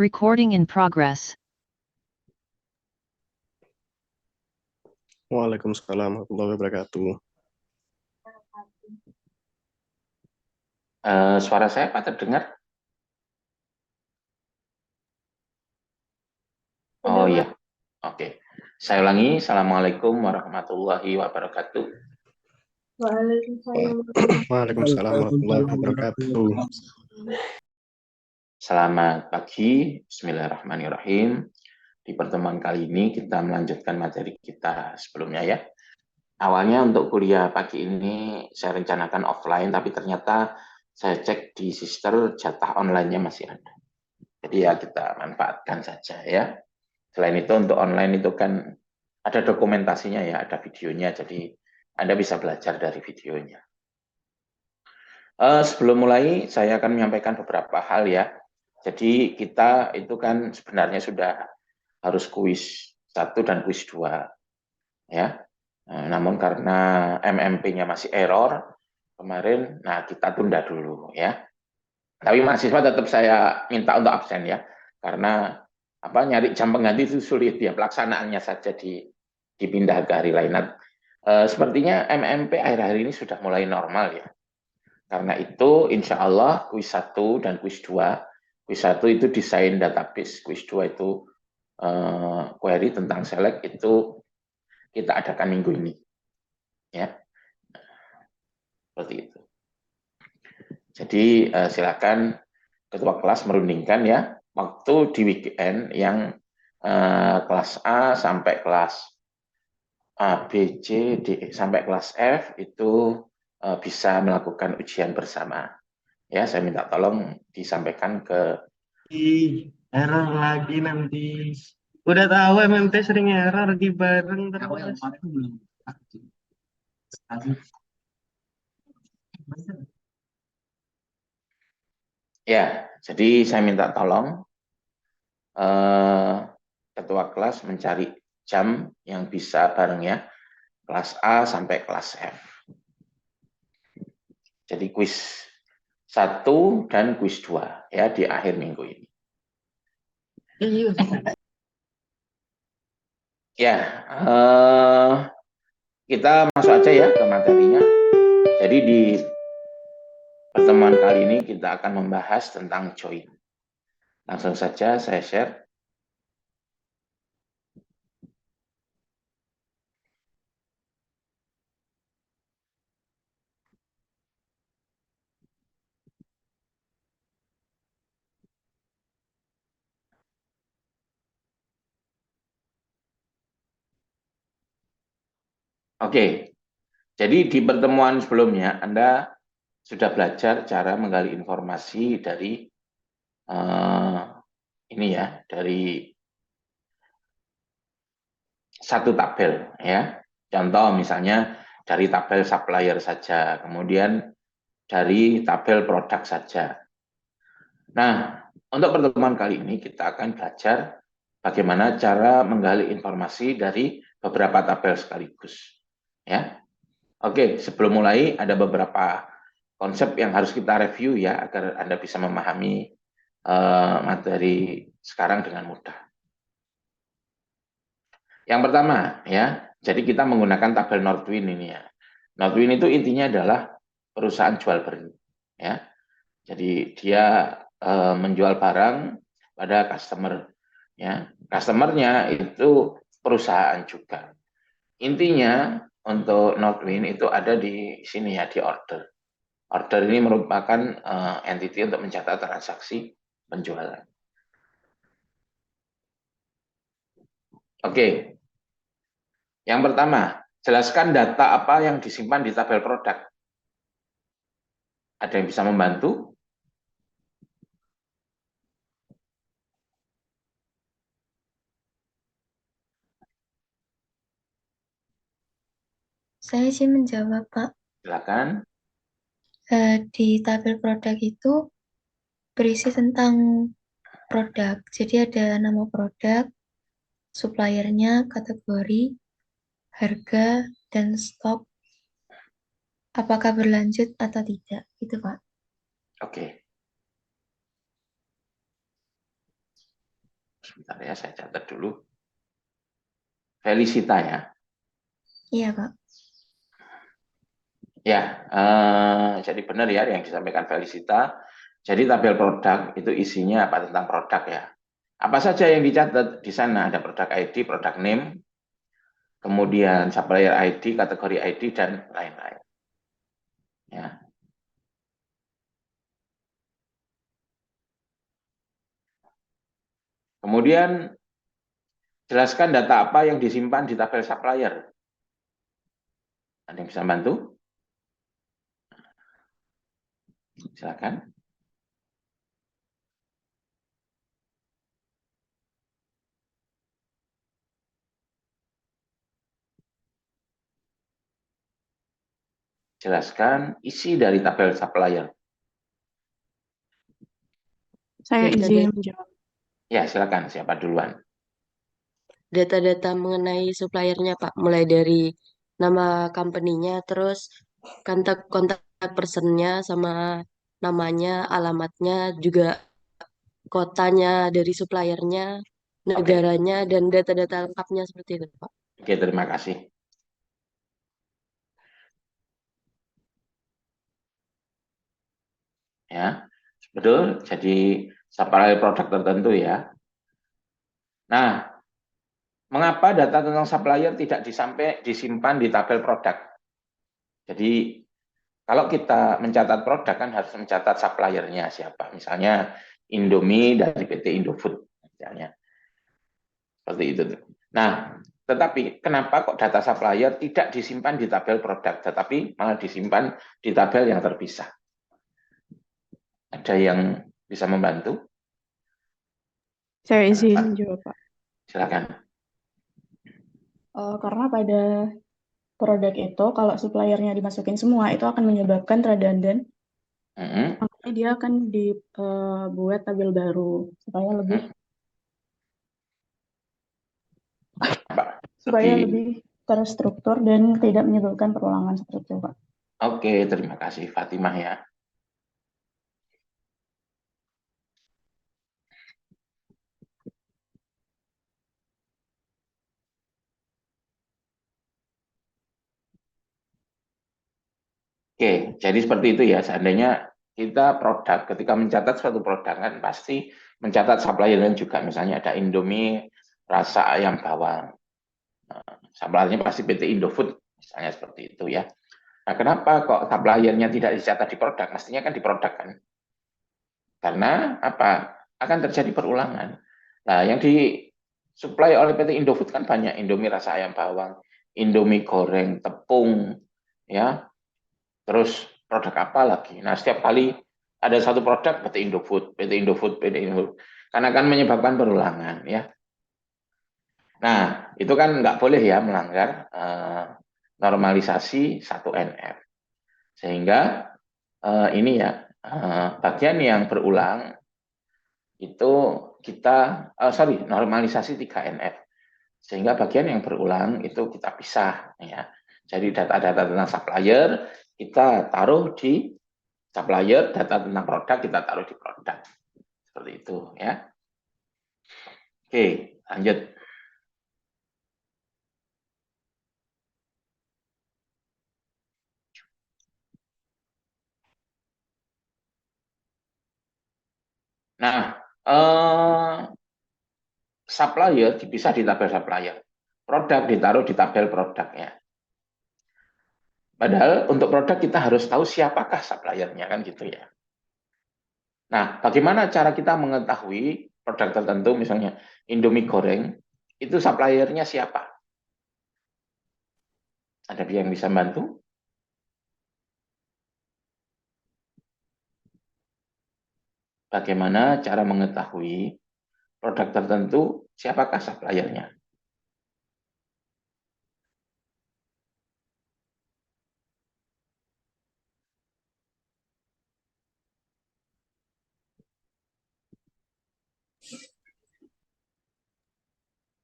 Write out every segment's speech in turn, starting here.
Recording in progress. Waalaikumsalam warahmatullahi wabarakatuh. Suara saya Pak terdengar? Oh iya, oke. Saya ulangi, Assalamualaikum warahmatullahi wabarakatuh. Waalaikumsalam warahmatullahi wabarakatuh. Selamat pagi, Bismillahirrahmanirrahim. Di pertemuan kali ini kita melanjutkan materi kita sebelumnya ya. Awalnya untuk kuliah pagi ini saya rencanakan offline, tapi ternyata saya cek di sister jatah online-nya masih ada. Jadi ya kita manfaatkan saja ya. Selain itu untuk online itu kan ada dokumentasinya ya, ada videonya, jadi Anda bisa belajar dari videonya. Sebelum mulai, saya akan menyampaikan beberapa hal ya. Jadi kita itu kan sebenarnya sudah harus kuis 1 dan kuis 2 ya. Namun karena MMP-nya masih error kemarin, nah kita tunda dulu ya. Tapi mahasiswa tetap saya minta untuk absen ya, karena nyari jam pengganti itu sulit ya, pelaksanaannya saja dipindah ke hari lain. Sepertinya MMP akhir-akhir ini sudah mulai normal ya. Karena itu insya Allah kuis 1 dan kuis 2, kuis 1 itu desain database, kuis 2 itu query tentang select itu kita adakan minggu ini. Ya. Seperti itu. Jadi silakan ketua kelas merundingkan ya waktu di weekend yang kelas A sampai kelas A, B, C, D sampai kelas F itu bisa melakukan ujian bersama. Ya, saya minta tolong disampaikan ke error lagi nanti. Udah tahu MMT sering error di bareng terus. Ya, jadi saya minta tolong ketua kelas mencari jam yang bisa bareng ya, kelas A sampai kelas F. Jadi kuis 1 dan kuis 2 ya di akhir minggu ini. Ya, kita masuk aja ya ke materinya. Jadi di pertemuan kali ini kita akan membahas tentang join. Langsung saja saya share. Oke, jadi di pertemuan sebelumnya Anda sudah belajar cara menggali informasi dari ini ya, dari satu tabel ya. Contoh misalnya dari tabel supplier saja, kemudian dari tabel produk saja. Nah, untuk pertemuan kali ini kita akan belajar bagaimana cara menggali informasi dari beberapa tabel sekaligus. Ya, oke. Sebelum mulai ada beberapa konsep yang harus kita review ya agar Anda bisa memahami materi sekarang dengan mudah. Yang pertama ya, jadi kita menggunakan tabel Nordwin ini ya. Nordwin itu intinya adalah perusahaan jual beli ya. Jadi dia menjual barang pada customer ya. Customernya itu perusahaan juga. Intinya untuk Nordwin itu ada di sini ya, di order. Order ini merupakan entity untuk mencatat transaksi penjualan. Oke. Yang pertama, jelaskan data apa yang disimpan di tabel produk. Ada yang bisa membantu? Saya sih menjawab, Pak. Silakan. Di tabel produk itu berisi tentang produk. Jadi ada nama produk, suppliernya, kategori, harga, dan stok. Apakah berlanjut atau tidak? Itu, Pak. Oke. Bentar ya, saya catat dulu. Felisita ya. Iya, Kak. Ya, jadi benar ya yang disampaikan Felisita. Jadi tabel produk itu isinya apa tentang produk ya. Apa saja yang dicatat di sana? Ada produk ID, produk name, kemudian supplier ID, kategori ID, dan lain-lain. Ya. Kemudian jelaskan data apa yang disimpan di tabel supplier. Ada yang bisa bantu? Silakan. Jelaskan isi dari tabel supplier. Saya Data-data izin menjawab. Ya, silakan. Siapa duluan? data-data mengenai suppliernya, Pak, mulai dari nama company-nya, terus kontak personnya sama namanya, alamatnya, juga kotanya dari suppliernya, Oke, negaranya, dan data-data lengkapnya seperti itu, Pak. oke, terima kasih. Ya, betul. Jadi supplier produk tertentu ya. Nah, mengapa data tentang supplier tidak disimpan di tabel produk? Jadi kalau kita mencatat produk kan harus mencatat suppliernya siapa. Misalnya Indomie dari PT Indofood misalnya. Seperti itu. Nah, tetapi kenapa kok data supplier tidak disimpan di tabel produk, tetapi malah disimpan di tabel yang terpisah? Ada yang bisa membantu? Saya izin menjawab, Pak. Silakan. Karena pada produk itu, kalau suppliernya dimasukin semua, itu akan menyebabkan redundant. Makanya dia akan dibuat tabel baru supaya lebih terstruktur dan tidak menyebabkan perulangan seperti itu, Pak. Oke, terima kasih Fatimah ya. Oke, jadi seperti itu ya. Seandainya kita produk, ketika mencatat suatu produk kan pasti mencatat suppliernya juga. Misalnya ada Indomie rasa ayam bawang. Suppliernya pasti PT Indofood, misalnya seperti itu ya. Nah, kenapa kok suppliernya tidak dicatat di produk? Mestinya kan di produk kan. Karena apa? Akan terjadi perulangan. Nah, yang disuplai oleh PT Indofood kan banyak. Indomie rasa ayam bawang, Indomie goreng, tepung, ya. Terus produk apa lagi? Nah, setiap kali ada satu produk PT Indofood, PT Indofood, PT Indofood. Karena akan menyebabkan perulangan, ya. Nah, itu kan nggak boleh ya melanggar normalisasi 1NF. Sehingga ini ya, bagian yang berulang itu kita, normalisasi 3NF. Sehingga bagian yang berulang itu kita pisah. Ya. Jadi data-data tentang supplier kita taruh di supplier, data tentang produk kita taruh di produk. Seperti itu ya. Oke, lanjut. Nah, supplier dipisah di tabel supplier. Produk ditaruh di tabel produknya. Padahal untuk produk kita harus tahu siapakah suppliernya kan gitu ya. Nah, bagaimana cara kita mengetahui produk tertentu, misalnya Indomie goreng, itu suppliernya siapa? Ada yang bisa bantu? Bagaimana cara mengetahui produk tertentu siapakah suppliernya?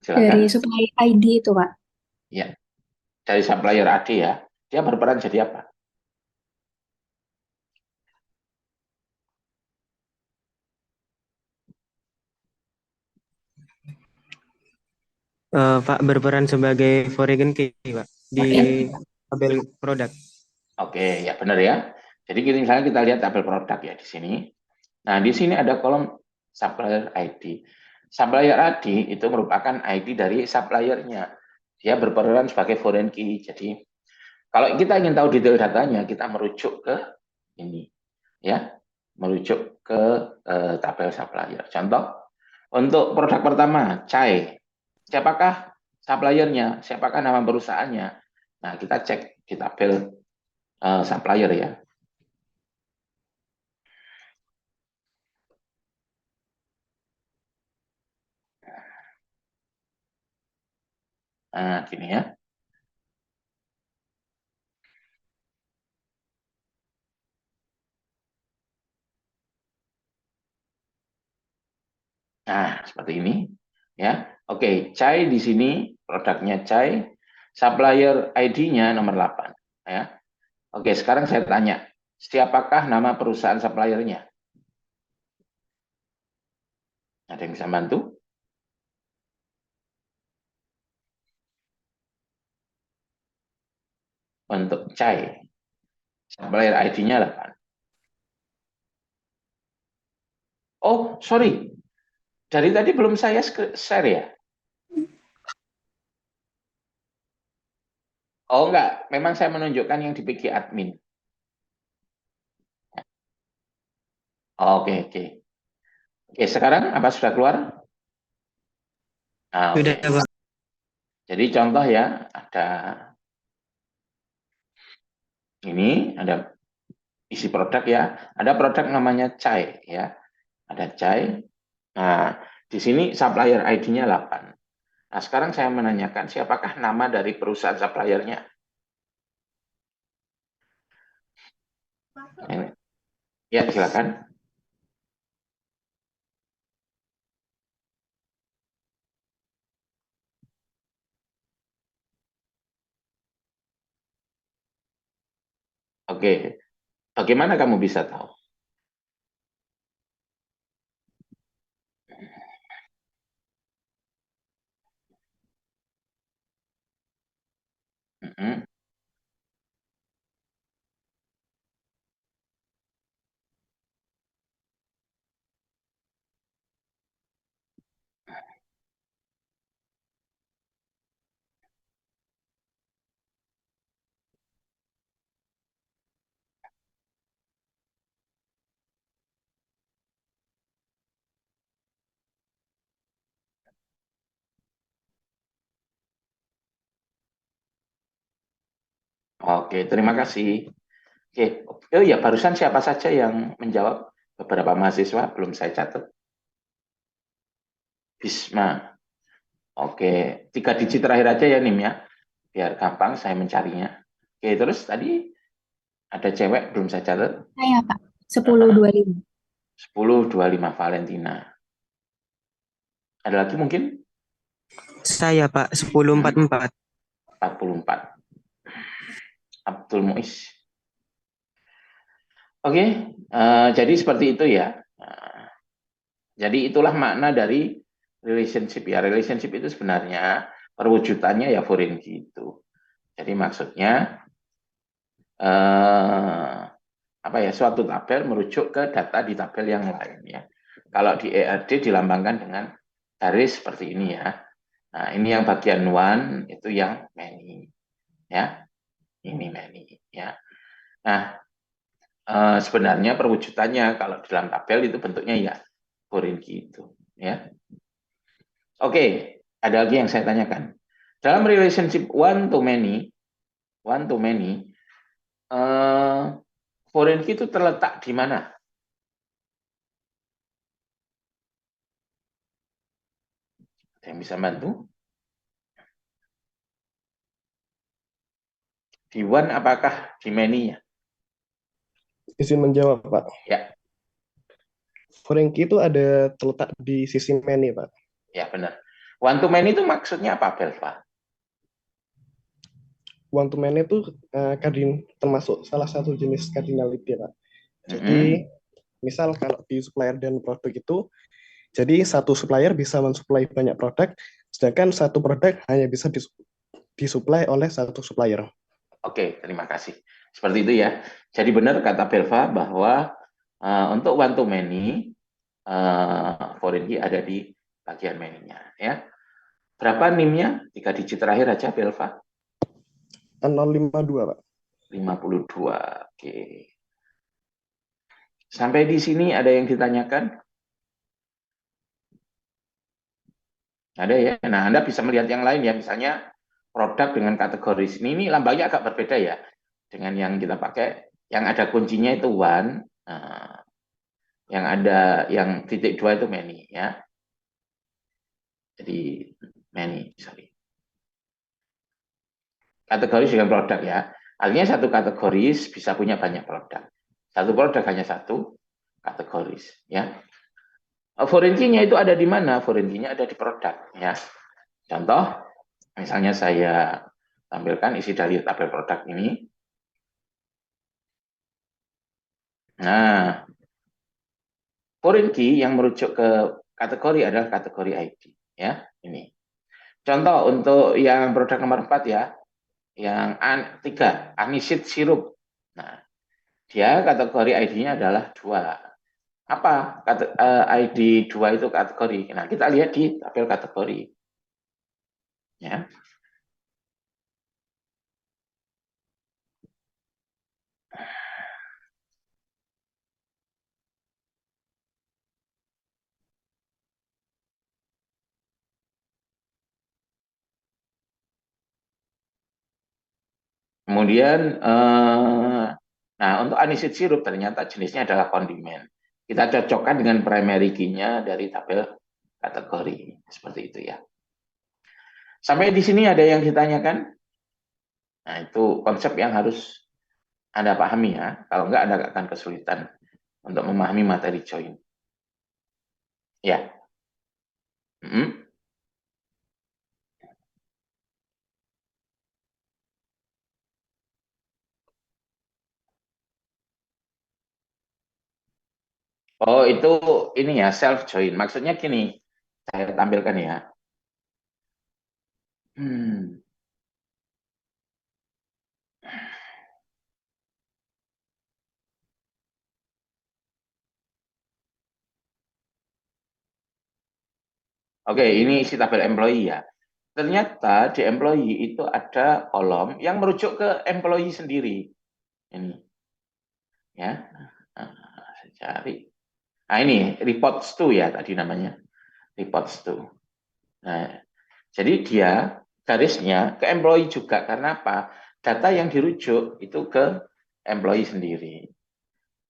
Silakan. Dari supply ID itu, Pak. Ya, dari supplier AD ya. Dia berperan jadi apa? Pak berperan sebagai foreign key, Pak, di tabel produk. Oke, ya benar ya. Jadi misalnya kita lihat tabel produk ya di sini. Nah, di sini ada kolom supplier ID. Supplier ID itu merupakan ID dari suppliernya. Dia berperan sebagai foreign key. Jadi kalau kita ingin tahu detail datanya, kita merujuk ke ini, ya, merujuk ke tabel supplier. Contoh untuk produk pertama, Chai. Siapakah suppliernya? Siapakah nama perusahaannya? Nah, kita cek di tabel supplier ya. Nah, gini ya. Nah, seperti ini ya. Oke, Chai di sini produknya Chai, supplier ID-nya nomor 8 ya. Oke, sekarang saya tanya, siapakah nama perusahaan suppliernya? Ada yang bisa bantu? Untuk Chai, supplier ID-nya 8. Oh, sorry. Dari tadi belum saya share ya? Oh, enggak. Memang saya menunjukkan yang di PG admin. Oke, oke. Oke, sekarang apa sudah keluar? Nah, oke. Sudah, Pak. Jadi contoh ya, ada ini, ada isi produk ya. Ada produk namanya Chai ya. Ada Chai. Nah, di sini supplier ID-nya 8. Nah, sekarang saya menanyakan siapakah nama dari perusahaan suppliernya? Ya, silakan. Oke, bagaimana kamu bisa tahu? Oke, terima kasih. Oke, oh ya, barusan siapa saja yang menjawab? Beberapa mahasiswa belum saya catat. Bisma. Oke, 3 digit terakhir aja ya Nim ya, biar gampang saya mencarinya. Oke, terus tadi ada cewek belum saya catat. Saya, Pak. 10.25. 10.25 Valentina. Ada lagi mungkin? Saya, Pak, 10.44. 44. Abdul Muiz. Oke, jadi seperti itu ya. Jadi itulah makna dari relationship ya. Relationship itu sebenarnya perwujudannya ya foreign key itu. Jadi maksudnya apa ya, suatu tabel merujuk ke data di tabel yang lain ya. Kalau di ERD dilambangkan dengan garis seperti ini ya. Nah, ini yang bagian one, itu yang many ya. Ini many ya. Nah, sebenarnya perwujudannya kalau dalam tabel itu bentuknya ya foreign key itu ya. Oke, ada lagi yang saya tanyakan. Dalam relationship one to many, foreign key itu terletak di mana? Ada yang bisa bantu? Di one apakah di many-nya? Izin menjawab, Pak. Ya. Foreign key itu ada terletak di sisi many, Pak. Ya, benar. One to many itu maksudnya apa, Belva? One to many itu termasuk salah satu jenis cardinality, Pak. Jadi, misal kalau di supplier dan produk itu, Jadi satu supplier bisa mensuplai banyak produk, sedangkan satu produk hanya bisa disuplai oleh satu supplier. Oke, terima kasih. Seperti itu ya. Jadi benar kata Belva bahwa untuk one to many, foreign key ada di bagian many-nya. Ya. Berapa NIM-nya? 3 digit terakhir aja, Belva. 052, Pak. 52. Oke. Sampai di sini ada yang ditanyakan? Ada ya. Nah, Anda bisa melihat yang lain ya. Misalnya produk dengan kategori sini. Ini lambangnya agak berbeda ya. Dengan yang kita pakai. Yang ada kuncinya itu one. Yang ada yang titik 2 itu many ya. Jadi many, sorry. Kategori dengan produk ya. Artinya satu kategoris bisa punya banyak produk. Satu produk hanya satu kategoris ya. Foreign key-nya itu ada di mana? Foreign key-nya ada di produk ya. Contoh, misalnya saya tampilkan isi dari tabel produk ini. Nah, foreign key yang merujuk ke kategori adalah kategori ID ya. Ini. Contoh untuk yang produk nomor 4 ya. Yang 3, anisid sirup. Nah, dia kategori ID-nya adalah 2. Apa ID 2 itu kategori? Nah, kita lihat di tabel kategori. Ya. Kemudian, nah untuk anisid sirup ternyata jenisnya adalah kondimen. Kita cocokkan dengan primary key-nya dari tabel kategori. Seperti itu ya. Sampai di sini ada yang ditanyakan? Nah, itu konsep yang harus Anda pahami ya. Kalau enggak, Anda akan kesulitan untuk memahami materi join. Ya. Oh, itu ini ya, self join. Maksudnya gini, saya tampilkan ya. Oke, ini isi tabel employee ya. Ternyata di employee itu ada kolom yang merujuk ke employee sendiri. Ini. Ya. Saya cari. Nah, ini reports to ya tadi namanya. Reports to. Nah, jadi dia garisnya ke employee juga. Karena apa? Data yang dirujuk itu ke employee sendiri.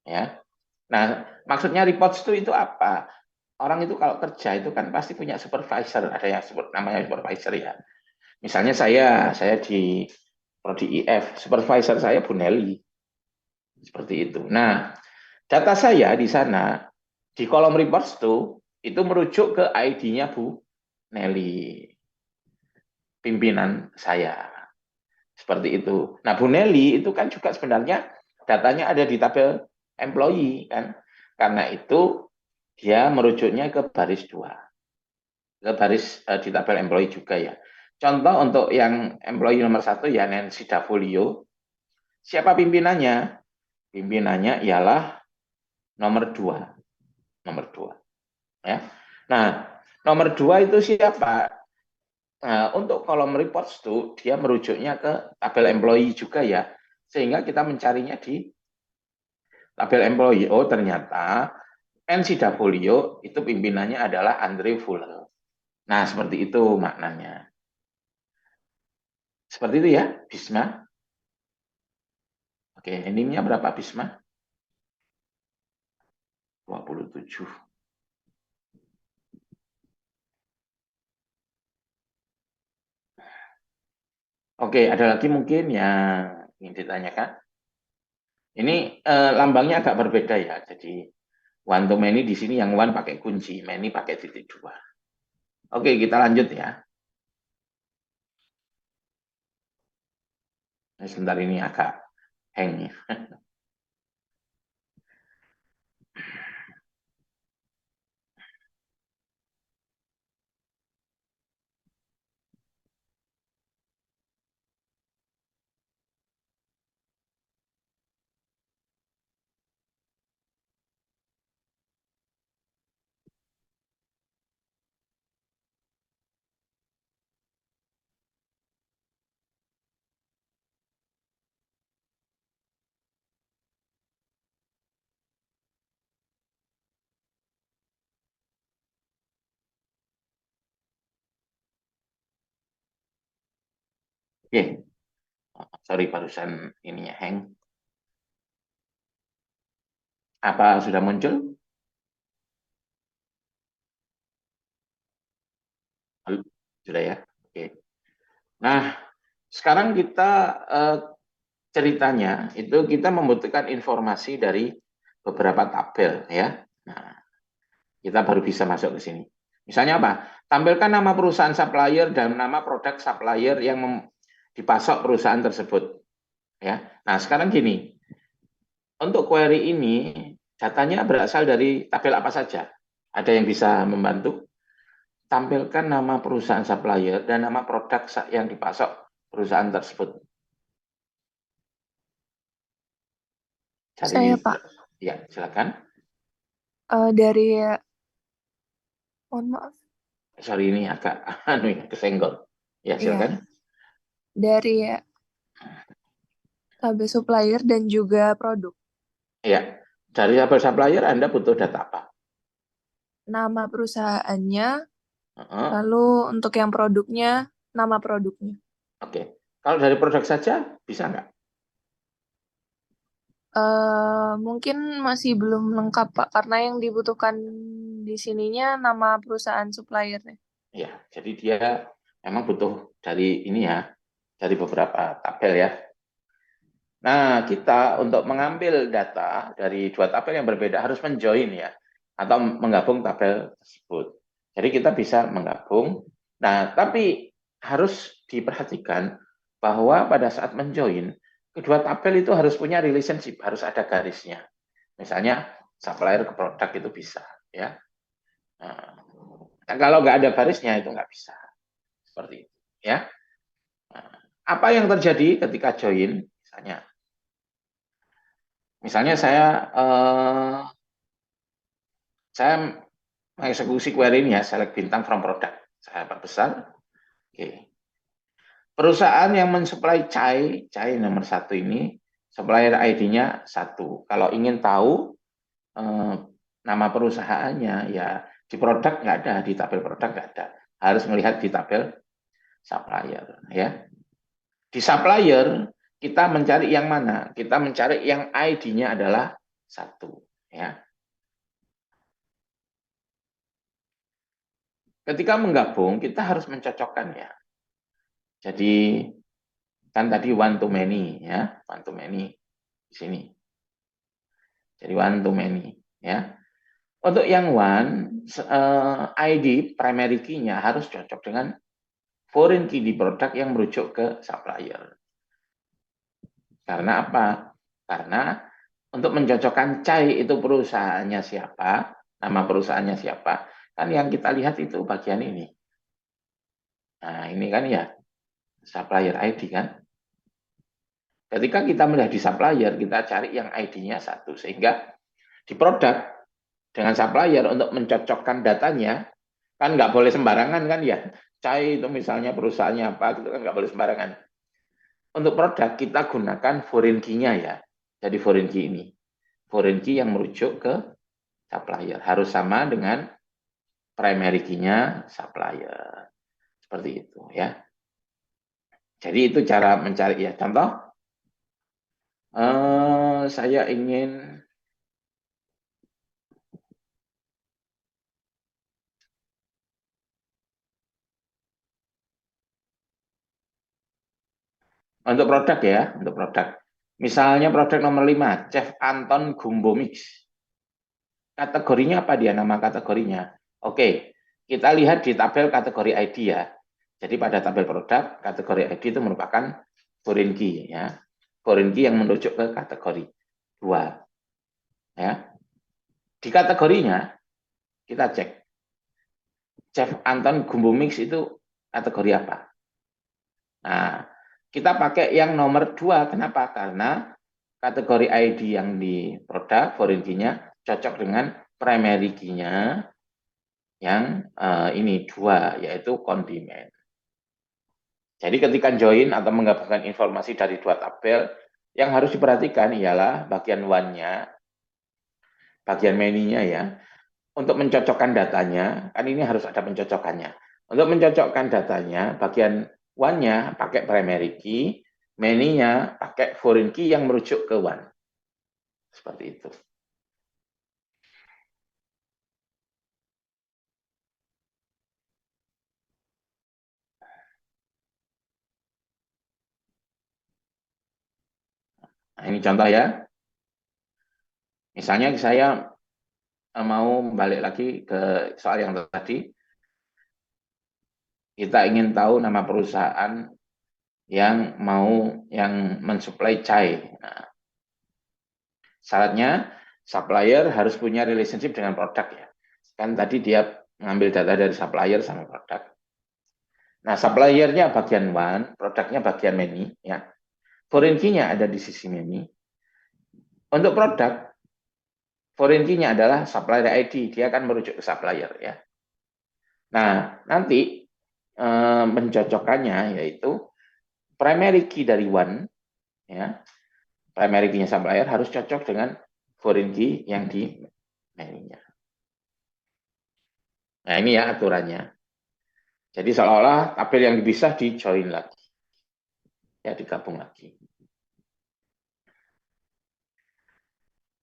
Ya. Nah, maksudnya reports to itu apa? Orang itu kalau kerja itu kan pasti punya supervisor, ada yang sebut namanya supervisor ya. Misalnya saya di prodi IF, supervisor saya Bu Nelly. Seperti itu. Nah, data saya di sana di kolom reports itu merujuk ke ID-nya Bu Nelly, pimpinan saya. Seperti itu. Nah, Bu Nelly itu kan juga sebenarnya datanya ada di tabel employee kan. Karena itu dia merujuknya ke baris 2. Ke baris di tabel employee juga ya. Contoh untuk yang employee nomor 1 ya Nancy Davolio. Siapa pimpinannya? Pimpinannya ialah nomor 2. Nomor 2. Ya. Nah, nomor 2 itu siapa? Nah, untuk kolom reports itu dia merujuknya ke tabel employee juga ya. Sehingga kita mencarinya di tabel employee. Oh, ternyata NC Davolio itu pimpinannya adalah Andre Fuller. Nah, seperti itu maknanya. Seperti itu ya, Bisma. Oke, NIM-nya berapa Bisma? 27. Oke, ada lagi mungkin yang ingin ditanyakan? Ini lambangnya agak berbeda ya. Jadi one to many di sini yang one pakai kunci, many pakai titik 2. Oke, kita lanjut ya. Nah, sebentar ini agak hang ya. Oke, sorry barusan ininya hang. Apa sudah muncul? Sudah ya. Oke. Nah, sekarang kita ceritanya itu kita membutuhkan informasi dari beberapa tabel ya. Nah, kita baru bisa masuk ke sini. Misalnya apa? Tampilkan nama perusahaan supplier dan nama produk supplier yang dipasok perusahaan tersebut. Ya. Nah, sekarang gini. Untuk query ini datanya berasal dari tabel apa saja? Ada yang bisa membantu? Tampilkan nama perusahaan supplier dan nama produk yang dipasok perusahaan tersebut. Saya, Pak. Ya, silakan. Dari, mohon maaf. Sorry, ini agak kesenggol. Ya, silakan. Dari tabel supplier dan juga produk. Ya, dari tabel supplier Anda butuh data apa? Nama perusahaannya, lalu untuk yang produknya, nama produknya. Oke. Kalau dari produk saja, bisa nggak? Mungkin masih belum lengkap, Pak, karena yang dibutuhkan di sininya nama perusahaan suppliernya. Ya, jadi dia memang butuh dari ini ya, dari beberapa tabel ya. Nah, kita untuk mengambil data dari dua tabel yang berbeda harus menjoin ya, atau menggabung tabel tersebut. Jadi kita bisa menggabung. Nah, tapi harus diperhatikan bahwa pada saat menjoin, kedua tabel itu harus punya relationship, harus ada garisnya. Misalnya supplier ke produk itu bisa, ya. Nah, kalau nggak ada garisnya itu nggak bisa, seperti itu, ya. Nah, apa yang terjadi ketika join? Misalnya saya mengeksekusi query ini ya, select bintang from product. Saya perbesar. Oke. Perusahaan yang mensuplai cai nomor 1 ini, supplier ID-nya 1. Kalau ingin tahu nama perusahaannya, ya di produk nggak ada, di tabel produk nggak ada. Harus melihat di tabel supplier. Ya. Di supplier, kita mencari yang mana? Kita mencari yang ID-nya adalah 1. Ya. Ketika menggabung, kita harus mencocokkan ya. Jadi kan tadi one to many ya, one to many di sini. Jadi one to many ya. Untuk yang one, ID primary key-nya harus cocok dengan foreign key di produk yang merujuk ke supplier. Karena apa? Karena untuk mencocokkan cai itu perusahaannya siapa, nama perusahaannya siapa, kan yang kita lihat itu bagian ini. Nah, ini kan ya supplier ID kan. Ketika kita melihat di supplier, kita cari yang ID-nya 1. Sehingga di produk dengan supplier untuk mencocokkan datanya, kan nggak boleh sembarangan kan ya. Cai itu misalnya perusahaannya apa, itu kan nggak boleh sembarangan. Untuk produk kita gunakan foreign key-nya ya. Jadi foreign key ini. Foreign key yang merujuk ke supplier. Harus sama dengan primary key-nya supplier. Seperti itu ya. Jadi itu cara mencari ya. Contoh, saya ingin untuk produk ya, untuk produk. Misalnya produk nomor 5, Chef Anton Gumbo Mix. Kategorinya apa dia nama kategorinya? Oke, kita lihat di tabel kategori ID ya. Jadi pada tabel produk, kategori ID itu merupakan foreign key ya. Foreign key yang merujuk ke kategori 2. Ya. Di kategorinya kita cek. Chef Anton Gumbo Mix itu kategori apa? Nah, kita pakai yang nomor 2. Kenapa? Karena kategori ID yang di produk, foreign key-nya, cocok dengan primary key-nya yang ini 2, yaitu kondimen. Jadi ketika join atau menggabungkan informasi dari dua tabel, yang harus diperhatikan ialah bagian one-nya, bagian many-nya ya. Untuk mencocokkan datanya, kan ini harus ada pencocokannya. Untuk mencocokkan datanya, bagian one-nya pakai primary key, many-nya pakai foreign key yang merujuk ke one. Seperti itu. Nah, ini contoh ya. Misalnya saya mau balik lagi ke soal yang tadi. Kita ingin tahu nama perusahaan yang mensuplai chai. Nah, syaratnya supplier harus punya relationship dengan produk ya. Kan tadi dia mengambil data dari supplier sama produk. Nah, suppliernya bagian one, produknya bagian many ya. Foreign key-nya ada di sisi many. Untuk produk, foreign key-nya adalah supplier ID, dia akan merujuk ke supplier ya. Nah, nanti mencocokkannya yaitu primary key dari one ya. Primary key-nya supplier harus cocok dengan foreign key yang di many-nya. Nah, ini ya aturannya. Jadi seolah-olah tabel yang bisa di join lagi. Ya, digabung lagi.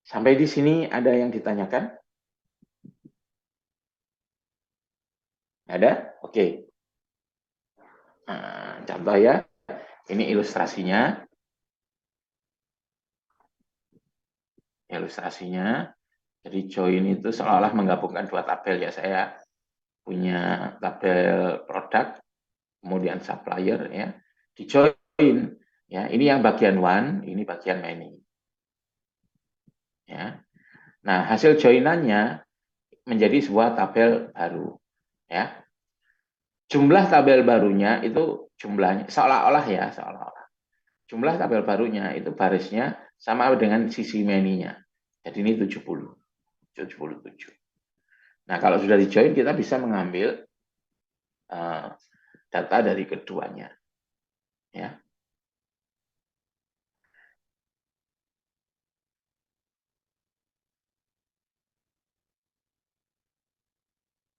Sampai di sini ada yang ditanyakan? Ada? Oke. Nah, contoh ya. Ini ilustrasinya. Ilustrasinya. Jadi join itu seolah-olah menggabungkan dua tabel ya. Saya punya tabel produk, kemudian supplier ya. Di join ya. Ini yang bagian one, ini bagian many. Ya. Nah, hasil joinannya menjadi sebuah tabel baru. Ya. Jumlah tabel barunya itu jumlahnya seolah-olah ya, seolah-olah. Jumlah tabel barunya itu barisnya sama dengan sisi many-nya. Jadi ini 70. 77. Nah, kalau sudah di-join kita bisa mengambil data dari keduanya. Ya.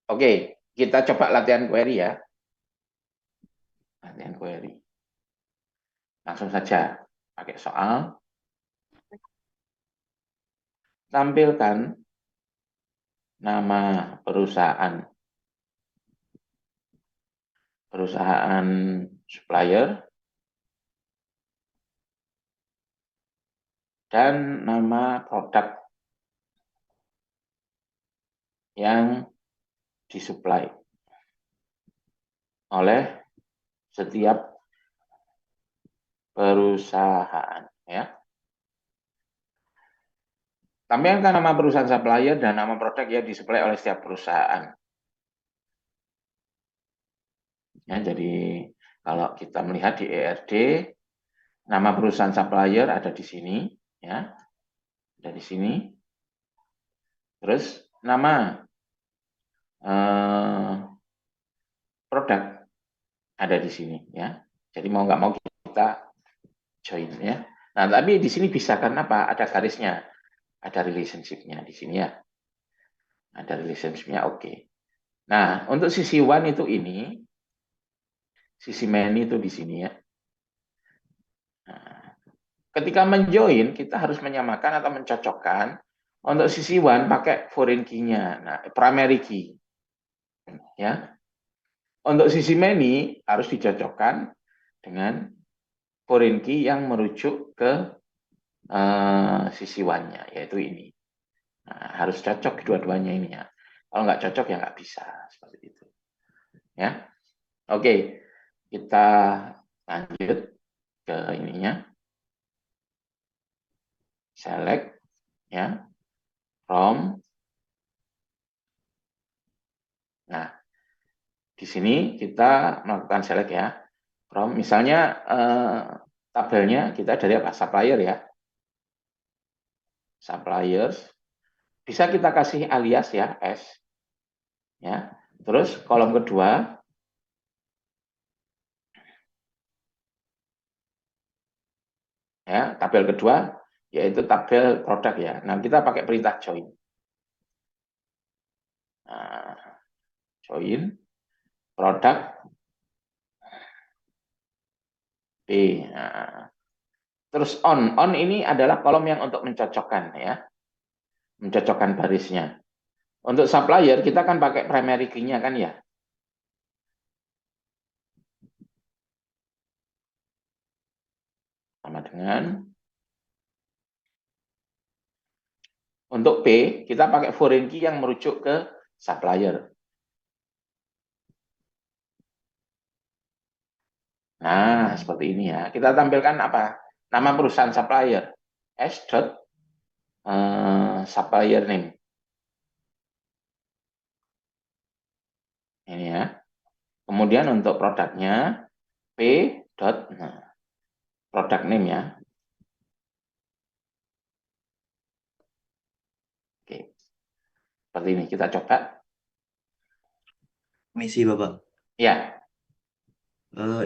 Oke, kita coba latihan query ya. Latihan query. Langsung saja pakai soal. Tampilkan nama perusahaan supplier dan nama produk yang disuplai oleh setiap perusahaan ya. Tampilkan nama perusahaan supplier dan nama produk yang disuplai oleh setiap perusahaan. Ya, jadi kalau kita melihat di ERD, nama perusahaan supplier ada di sini, ya, ada di sini. Terus nama produk ada di sini, ya. Jadi mau nggak mau kita join, ya. Nah, tapi di sini bisa kan apa? Ada garisnya, ada relationship-nya di sini ya. Ada relationship-nya, oke. Nah, untuk sisi one itu ini, sisi many itu di sini ya. Nah, ketika menjoin, kita harus menyamakan atau mencocokkan untuk sisi one pakai foreign key-nya, nah, primary key. Ya. Untuk sisi many harus dicocokkan dengan foreign key yang merujuk ke sisi one-nya, yaitu ini. Nah, harus cocok kedua-duanya ini ya. Kalau nggak cocok ya nggak bisa seperti itu. Ya, oke, kita lanjut ke ininya. Select ya from. Nah, di sini kita melakukan select ya from. Misalnya tabelnya kita dari apa? Supplier ya. Suppliers. Bisa kita kasih alias ya S. Ya. Terus kolom kedua ya, tabel kedua yaitu tabel produk ya. Nah, kita pakai perintah join. Nah, join produk B. Nah, terus on ini adalah kolom yang untuk mencocokkan ya, mencocokkan barisnya. Untuk supplier kita kan pakai primary key-nya kan ya. Sama dengan untuk P kita pakai foreign key yang merujuk ke supplier. Nah, seperti ini ya. Kita tampilkan apa? Nama perusahaan supplier. S. Supplier name. Ini ya. Kemudian untuk produknya P. Nah, produk name ya. Oke. Seperti ini kita coba. Misi Bapak. Ya.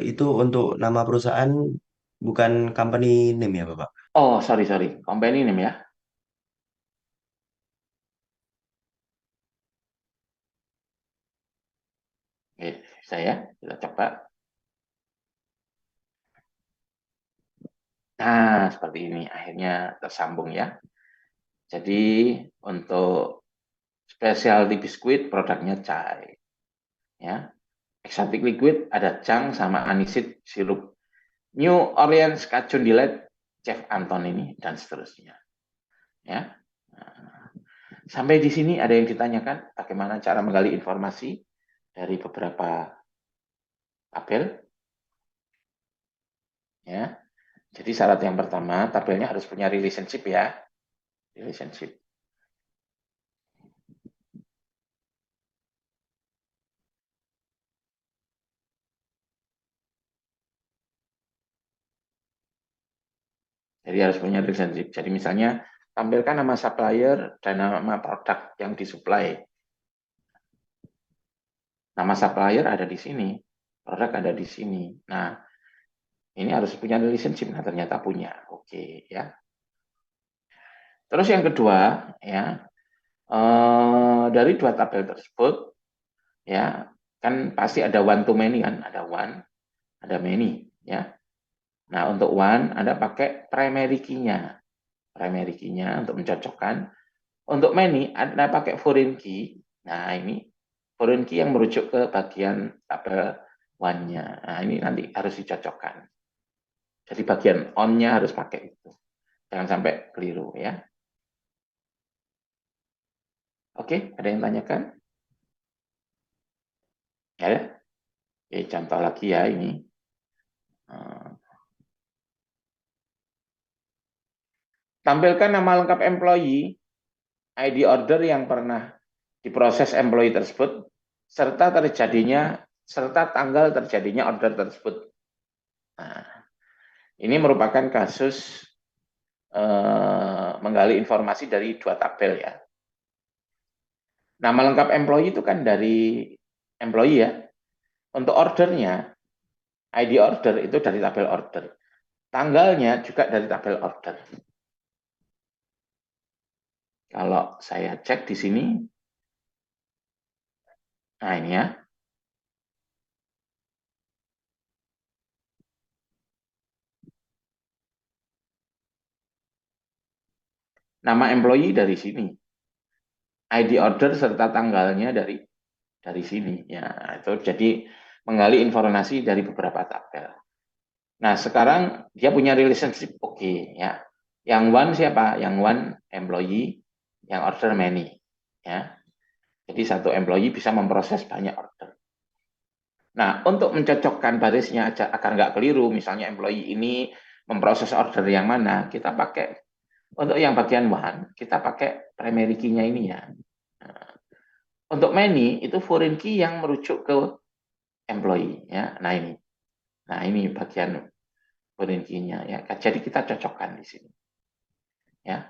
Itu untuk nama perusahaan bukan company name ya Bapak? Oh, sorry. Company name ya. Oke, kita coba. Nah, seperti ini akhirnya tersambung ya. Jadi untuk specialty biskuit produknya Chai. Ya. Exotic liquid ada Chang sama anisid sirup. New Orleans Kacun Delight Chef Anton ini dan seterusnya. Ya. Nah, sampai di sini ada yang ditanyakan bagaimana cara menggali informasi dari beberapa tabel. Ya. Jadi syarat yang pertama, tabelnya harus punya relationship ya. Relationship. Jadi harus punya relationship. Jadi misalnya tampilkan nama supplier dan nama produk yang disuplai. Nama supplier ada di sini, produk ada di sini. Nah, ini harus punya relationship. Nah, ternyata punya. Oke, ya. Terus yang kedua, ya, dari dua tabel tersebut, ya, kan pasti ada one to many kan, ada one, ada many, ya. Nah, untuk one, Anda pakai primary key-nya. Primary key-nya untuk mencocokkan. Untuk many, Anda pakai foreign key. Nah, ini foreign key yang merujuk ke bagian tabel one-nya. Nah, ini nanti harus dicocokkan. Jadi bagian on-nya harus pakai itu. Jangan sampai keliru ya. Oke, ada yang tanyakan? Ya, oke, contoh lagi ya ini. Tampilkan nama lengkap employee, ID order yang pernah diproses employee tersebut, serta tanggal terjadinya order tersebut. Nah, ini merupakan kasus menggali informasi dari dua tabel ya. Nama lengkap employee itu kan dari employee ya. Untuk ordernya, ID order itu dari tabel order. Tanggalnya juga dari tabel order. Kalau saya cek di sini, nah ini ya. Nama employee dari sini. ID order serta tanggalnya dari sini. Ya, itu jadi menggali informasi dari beberapa tabel. Nah, sekarang dia punya relationship oke ya. Yang one siapa? Yang one employee, yang order many ya. Jadi satu employee bisa memproses banyak order. Nah, untuk mencocokkan barisnya agar nggak keliru, misalnya employee ini memproses order yang mana, kita pakai untuk yang bagian one, kita pakai primary key-nya ini ya. Nah, untuk many itu foreign key yang merujuk ke employee ya. Nah ini bagian foreign key-nya ya. Jadi kita cocokkan di sini ya.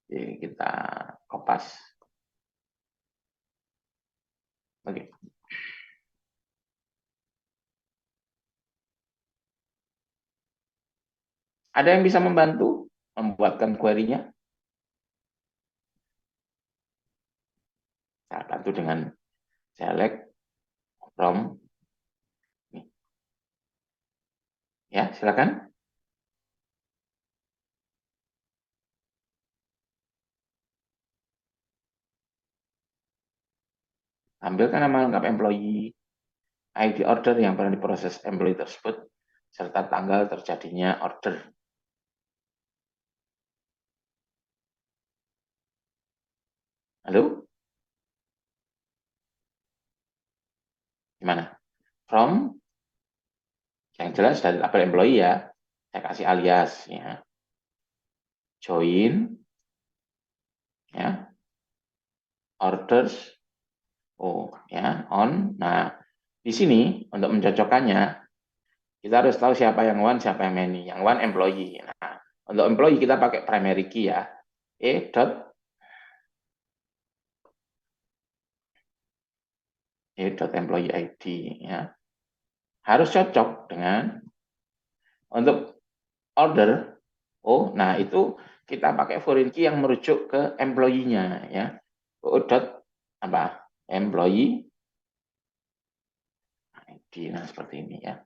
Jadi kita kopas. Oke. Ada yang bisa membantu membuatkan query-nya? Saya bantu dengan select from. Ya, silakan. Ambilkan nama lengkap employee, ID order yang pernah diproses employee tersebut, serta tanggal terjadinya order. Halo? Gimana? From, yang jelas dari tabel employee ya. Saya kasih alias ya. Join, ya. Orders, oh ya, on. Nah, di sini untuk mencocokkannya, kita harus tahu siapa yang one, siapa yang many. Yang one employee. Nah, untuk employee kita pakai primary key ya. employee ID ya. Harus cocok dengan untuk order. Oh, nah itu kita pakai foreign key yang merujuk ke employee-nya ya. Employee ID. Nah, seperti ini ya.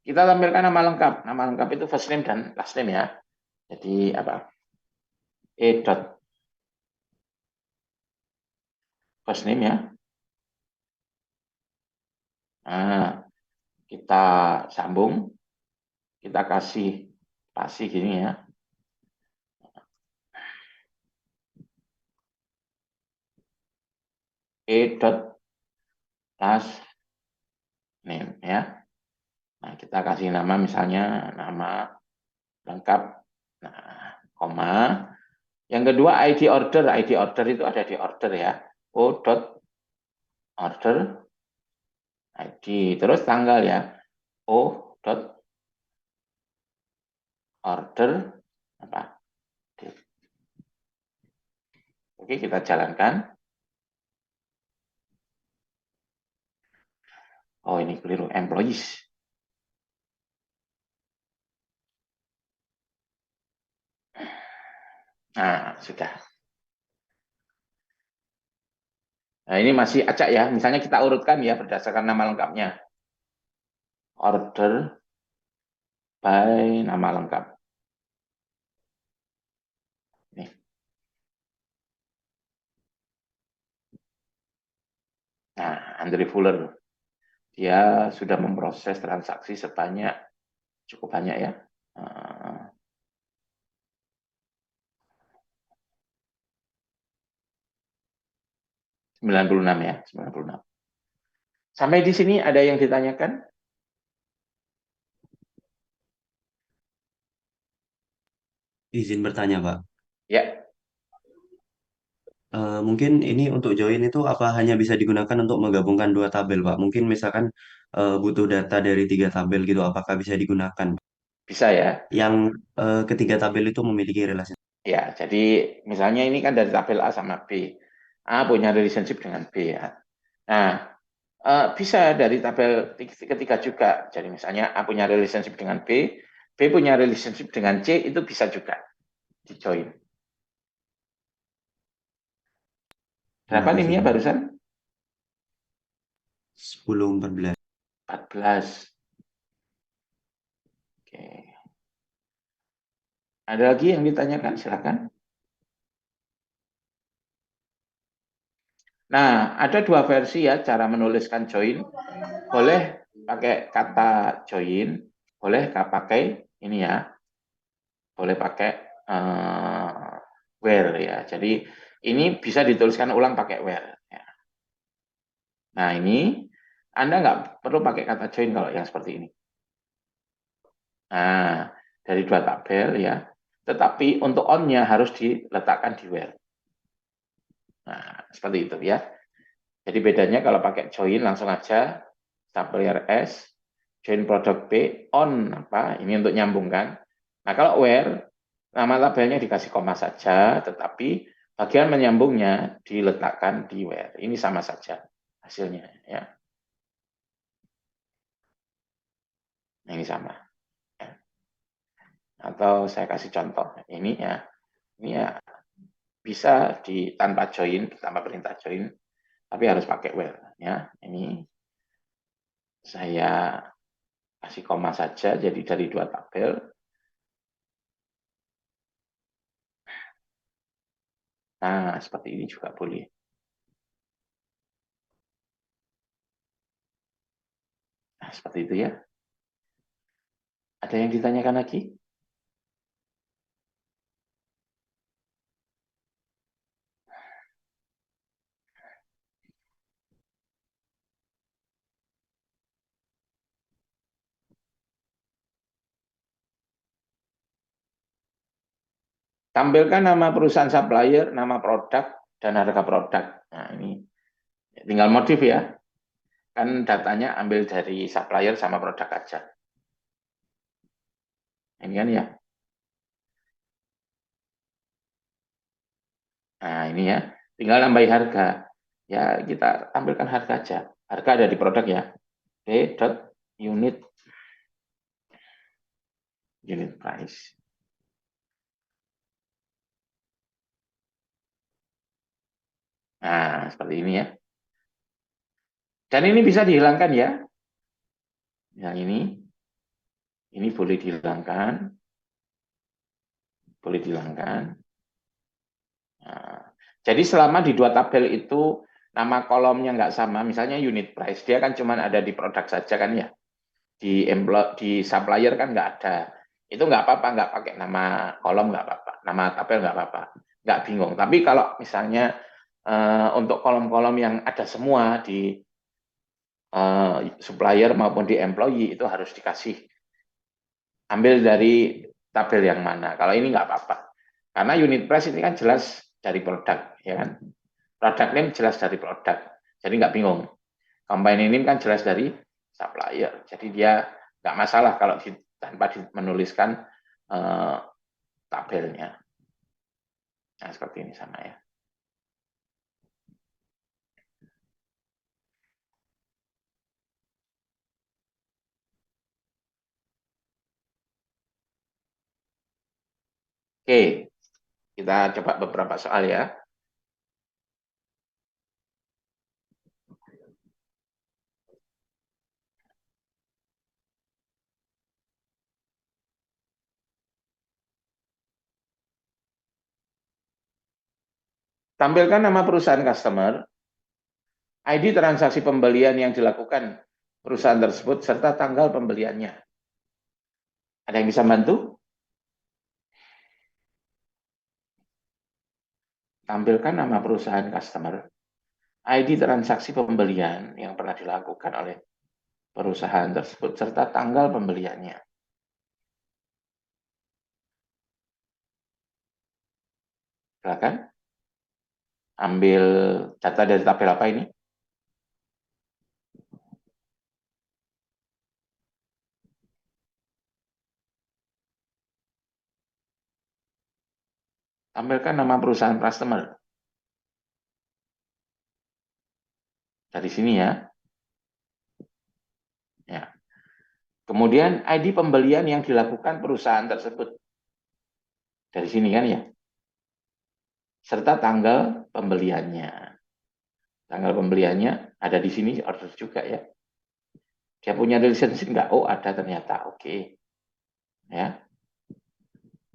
Kita tampilkan nama lengkap. Nama lengkap itu first name dan last name ya. Jadi first name ya. Nah, kita sambung. Kita kasih spasi gini ya. Last name ya. Nah, kita kasih nama misalnya nama lengkap. Nah, koma. Yang kedua ID order. ID order itu ada di order ya. O.order ID. Terus tanggal ya. O.order apa? Oke, kita jalankan. Oh, ini keliru. Employees. Nah, sudah. Nah, ini masih acak ya. Misalnya kita urutkan ya berdasarkan nama lengkapnya. Order by nama lengkap. Nih. Nah, Andre Fuller. Dia sudah memproses transaksi sebanyak, cukup banyak ya. 96 ya, 96. Sampai di sini ada yang ditanyakan? Izin bertanya, Pak. Ya. Mungkin ini untuk join itu apa hanya bisa digunakan untuk menggabungkan dua tabel, Pak? Mungkin misalkan butuh data dari 3 tabel gitu, apakah bisa digunakan? Bisa ya. Yang ketiga tabel itu memiliki relasi. Ya, jadi misalnya ini kan dari tabel A sama B. A punya relationship dengan B ya. Nah, bisa dari tabel ketiga juga. Jadi misalnya A punya relationship dengan B punya relationship dengan C, itu bisa juga di join. Berapa nimnya barusan? 10, 14. 14. Oke. Ada lagi yang ditanyakan? Silakan. Nah, ada 2 versi ya cara menuliskan join. Boleh pakai kata join, boleh pakai ini ya. Boleh pakai where ya. Jadi ini bisa dituliskan ulang pakai where. Ya. Nah, ini Anda nggak perlu pakai kata join kalau yang seperti ini. Nah, dari 2 tabel ya. Tetapi untuk on-nya harus diletakkan di where. Nah, seperti itu ya. Jadi bedanya kalau pakai join langsung aja sublayer S, join produk B, on apa? Ini untuk nyambungkan. Nah, kalau where nama tabelnya dikasih koma saja, tetapi bagian menyambungnya diletakkan di where. Ini sama saja hasilnya ya. Nah, ini sama. Atau saya kasih contoh, ini ya bisa tanpa join, tanpa perintah join, tapi harus pakai where ya. Ini saya kasih koma saja, jadi dari 2 tabel. Nah, seperti ini juga boleh. Nah, seperti itu ya. Ada yang ditanyakan lagi? Tampilkan nama perusahaan supplier, nama produk, dan harga produk. Nah, ini tinggal modif ya. Kan datanya ambil dari supplier sama produk aja. Ini kan ya. Nah, ini ya. Tinggal nambahin harga. Ya, kita tampilkan harga aja. Harga ada di produk ya. Unit price. Nah, seperti ini ya. Dan ini bisa dihilangkan ya. Yang ini boleh dihilangkan. Boleh dihilangkan. Nah, jadi selama di 2 tabel itu nama kolomnya nggak sama, misalnya unit price, dia kan cuma ada di produk saja kan ya. Di supplier kan nggak ada. Itu nggak apa-apa, nggak pakai nama kolom nggak apa-apa, nama tabel nggak apa-apa, nggak bingung. Tapi kalau misalnya untuk kolom-kolom yang ada semua di supplier maupun di employee itu harus dikasih ambil dari tabel yang mana. Kalau ini nggak apa-apa. Karena unit price ini kan jelas dari produk, ya kan? Product name jelas dari produk. Jadi nggak bingung. Company name kan jelas dari supplier. Jadi dia nggak masalah kalau tanpa menuliskan tabelnya. Nah, seperti ini sama ya. Oke, kita coba beberapa soal ya. Tampilkan nama perusahaan customer, ID transaksi pembelian yang dilakukan perusahaan tersebut, serta tanggal pembeliannya. Ada yang bisa bantu? Tampilkan nama perusahaan customer, ID transaksi pembelian yang pernah dilakukan oleh perusahaan tersebut, serta tanggal pembeliannya. Silakan. Ambil data dari tabel apa ini? Tampilkan nama perusahaan customer. Dari sini ya. Ya. Kemudian ID pembelian yang dilakukan perusahaan tersebut. Dari sini kan ya. Serta tanggal pembeliannya. Tanggal pembeliannya ada di sini order juga ya. Dia punya relationship nggak? Oh, ada ternyata. Oke. Ya.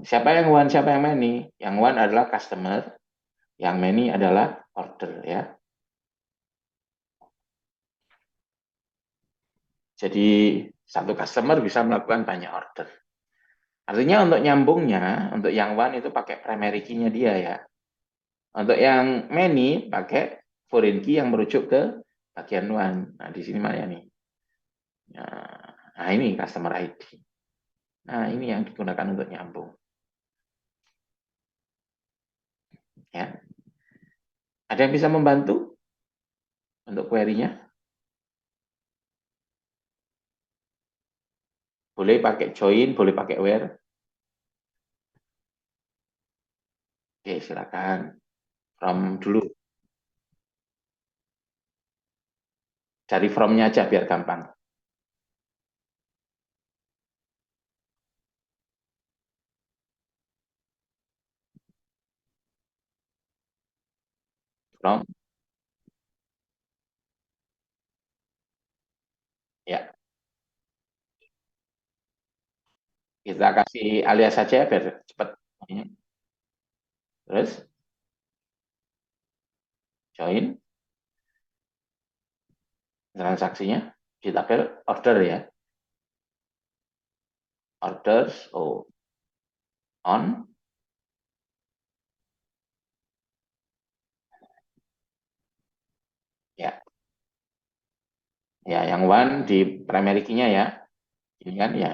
Siapa yang one, siapa yang many? Yang one adalah customer, yang many adalah order ya. Jadi satu customer bisa melakukan banyak order. Artinya untuk nyambungnya, untuk yang one itu pakai primary key-nya dia ya. Untuk yang many pakai foreign key yang merujuk ke bagian one. Nah, di sini mana nih? Nah, ini customer ID. Nah, ini yang digunakan untuk nyambung. Ya. Ada yang bisa membantu untuk query-nya? Boleh pakai join, boleh pakai where. Oke, silakan. From dulu. Cari from-nya aja biar gampang. 。from. Ya, kita kasih alias saja biar cepat. Terus join transaksinya di tabel order ya. Orders on. Ya, ya yang one di primary key-nya ya. Ini kan ya.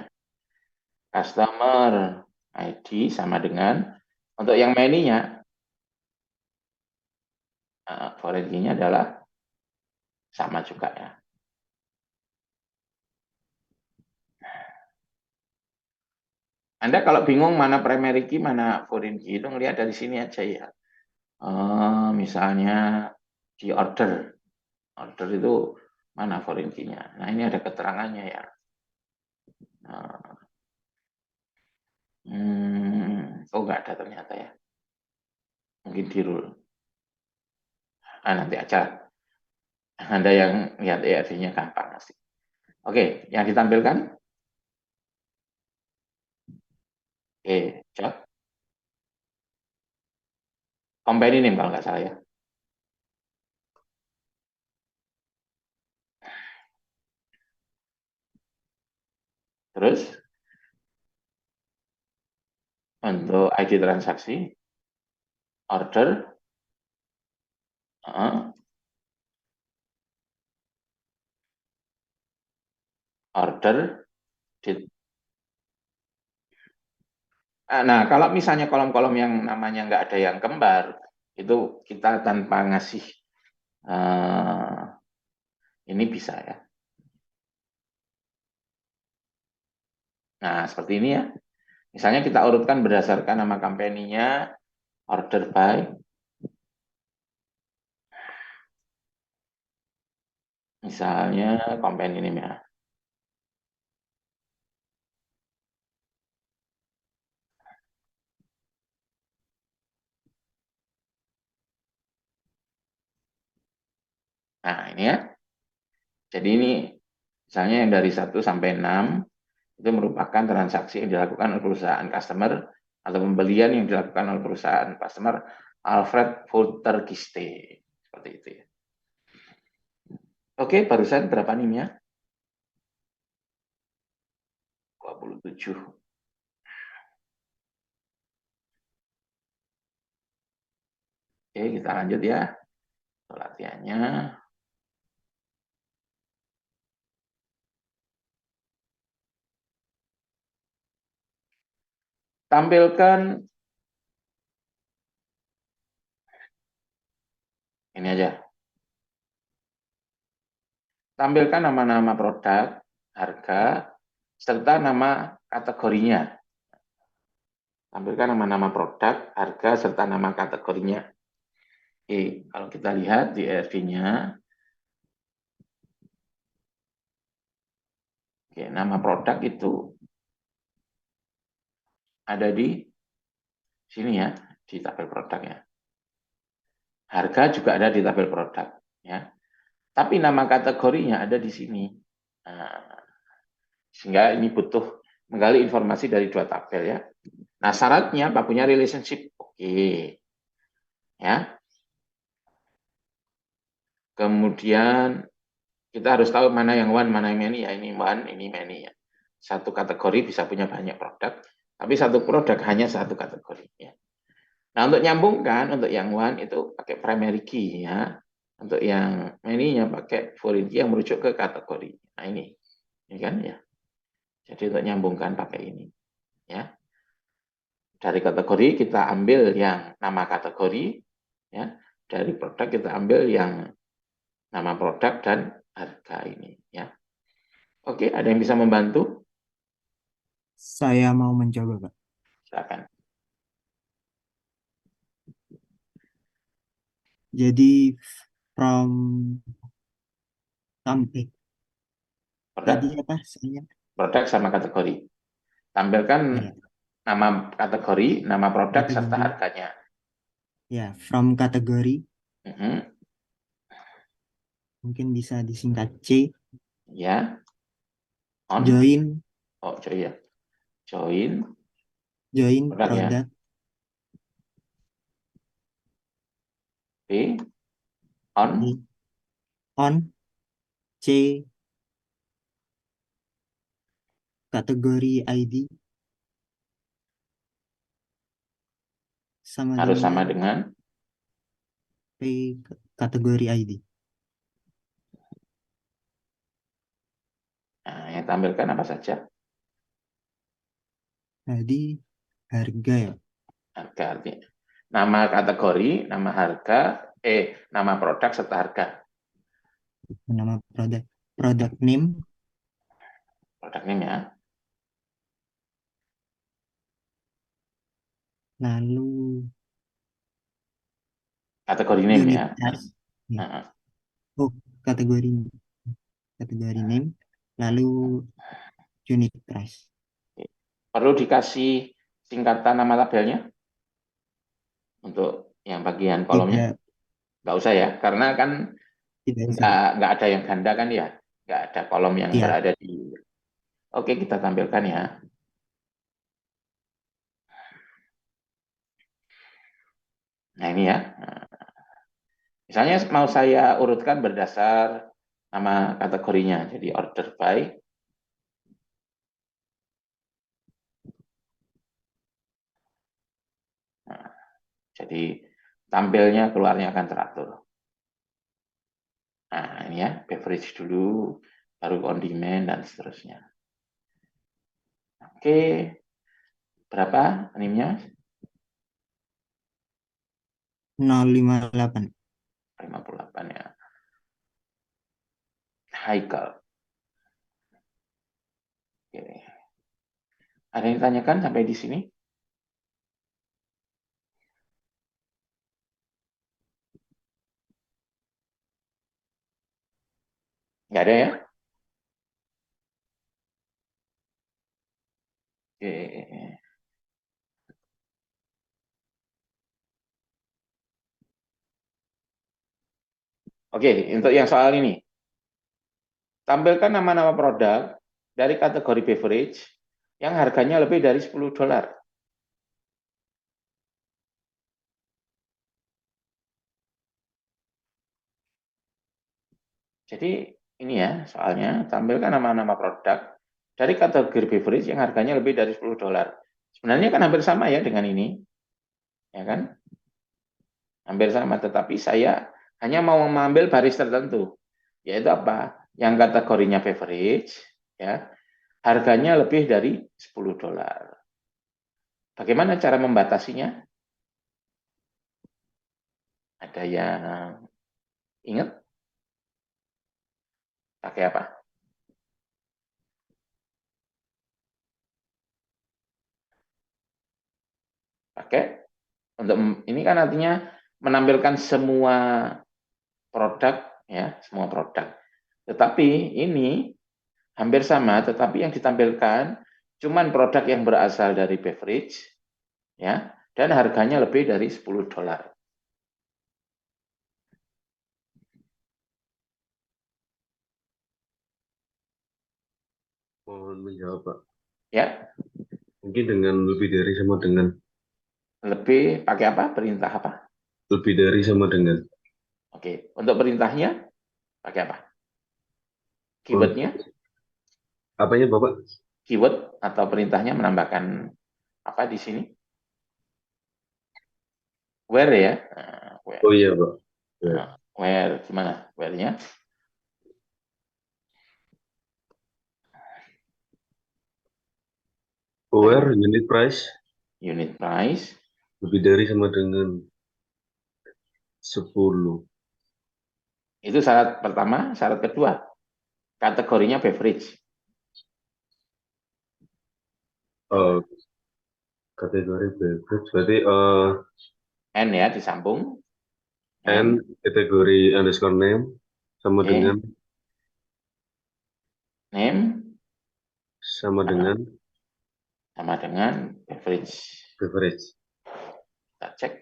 Customer ID sama dengan untuk yang many-nya foreign key-nya adalah sama juga ya. Anda kalau bingung mana primary key, mana foreign key, itu ngelihat dari sini aja ya. Misalnya di order. Order itu mana foreign key-nya. Nah, ini ada keterangannya ya. Oh, nggak ada ternyata ya. Mungkin di rule. Nanti aja. Anda yang lihat ERV-nya gampang pasti. Oke, yang ditampilkan. Oke, cek. Company name kalau nggak salah ya. Terus untuk ID transaksi, order, order, nah kalau misalnya kolom-kolom yang namanya nggak ada yang kembar, itu kita tanpa ngasih ini bisa ya. Nah, seperti ini ya. Misalnya kita urutkan berdasarkan nama company-nya, order by, misalnya company name ya. Nah, ini ya. Jadi ini misalnya yang dari 1 sampai 6 itu merupakan transaksi yang dilakukan oleh perusahaan customer atau pembelian yang dilakukan oleh perusahaan customer Alfred Poltergeiste. Seperti itu ya. Oke, barusan berapa NIM-nya? 27. Oke, kita lanjut ya. Latihannya. Tampilkan ini aja. Tampilkan nama-nama produk, harga, serta nama kategorinya. Tampilkan nama-nama produk, harga, serta nama kategorinya. Oke, kalau kita lihat di ERV-nya, oke, nama produk itu ada di sini ya, di tabel produk ya. Harga juga ada di tabel produk ya. Tapi nama kategorinya ada di sini. Nah, sehingga ini butuh menggali informasi dari dua tabel ya. Nah, syaratnya Pak punya relationship. Oke. Ya. Kemudian kita harus tahu mana yang one, mana yang many ya. Ini one, ini many ya. Satu kategori bisa punya banyak produk, tapi satu produk hanya satu kategori ya. Nah, untuk nyambungkan untuk yang one itu pakai primary key ya. Untuk yang many-nya pakai foreign key yang merujuk ke kategori. Nah, ini kan ya. Jadi untuk nyambungkan pakai ini ya. Dari kategori kita ambil yang nama kategori ya. Dari produk kita ambil yang nama produk dan harga ini ya. Oke, ada yang bisa membantu? Saya mau mencoba, Pak. Silakan. Jadi from Produk, tadi apa saya? produk sama kategori. Tampilkan Ya, nama kategori, nama produk serta kategori. harganya. Ya, from kategori. Mhm. Mungkin bisa disingkat C. Ya, on. Join Oh, join ya. Join produk ya. product B, on. on C kategori ID Harus sama dengan P kategori ID. Nah, yang tampilkan apa saja? Tadi harga ya. Harga artinya. Nama kategori, nama harga, nama produk serta harga. Nama product name, Produk name ya. lalu Kategori name unit ya. price. Ya. Nah, Oh, kategori name, lalu unit price. perlu dikasih singkatan nama labelnya untuk yang bagian kolomnya? Tidak, Nggak usah ya, karena kan tidak usah. nggak ada yang ganda kan ya, nggak ada kolom yang Ya, berada di. Oke, kita tampilkan ya. Nah ini ya. Nah, misalnya mau saya urutkan berdasar nama kategorinya, jadi order by. Nah, jadi tampilnya keluarnya akan teratur. Nah ini ya, beverage dulu, baru on demand dan seterusnya. Oke, berapa NIM-nya? 058. 58 ya. Haikal. Oke. Ada yang ditanyakan sampai di sini? Nggak ada ya? Oke. Oke, untuk yang soal ini. Tampilkan nama-nama produk dari kategori beverage yang harganya lebih dari $10. Jadi ini ya soalnya, tampilkan nama-nama produk dari kategori beverage yang harganya lebih dari $10. Sebenarnya kan hampir sama ya dengan ini, ya kan? Hampir sama, tetapi saya hanya mau mengambil baris tertentu, yaitu apa? Yang kategorinya beverage, ya, harganya lebih dari $10. Bagaimana cara membatasinya? Ada yang ingat? Pakai apa? Pakai untuk ini kan artinya menampilkan semua produk ya, semua produk. Tetapi ini hampir sama, tetapi yang ditampilkan cuman produk yang berasal dari beverage ya, dan harganya lebih dari $10. Mohon menjawab, Pak. Ya. Mungkin dengan lebih dari sama dengan. Lebih pakai apa? Perintah apa? Lebih dari sama dengan. Oke, untuk perintahnya pakai apa? Keywordnya? Apanya, Bapak? Keyword atau perintahnya menambahkan apa di sini? Where ya? Where. Oh iya, Pak. Where gimana? Where-nya? Where unit price? Unit price. Lebih dari sama dengan 10. Itu syarat pertama. Syarat kedua, kategorinya beverage. Kategori beverage berarti N ya disambung. N kategori underscore name sama dengan name sama dengan beverage. Beverage. Kita cek.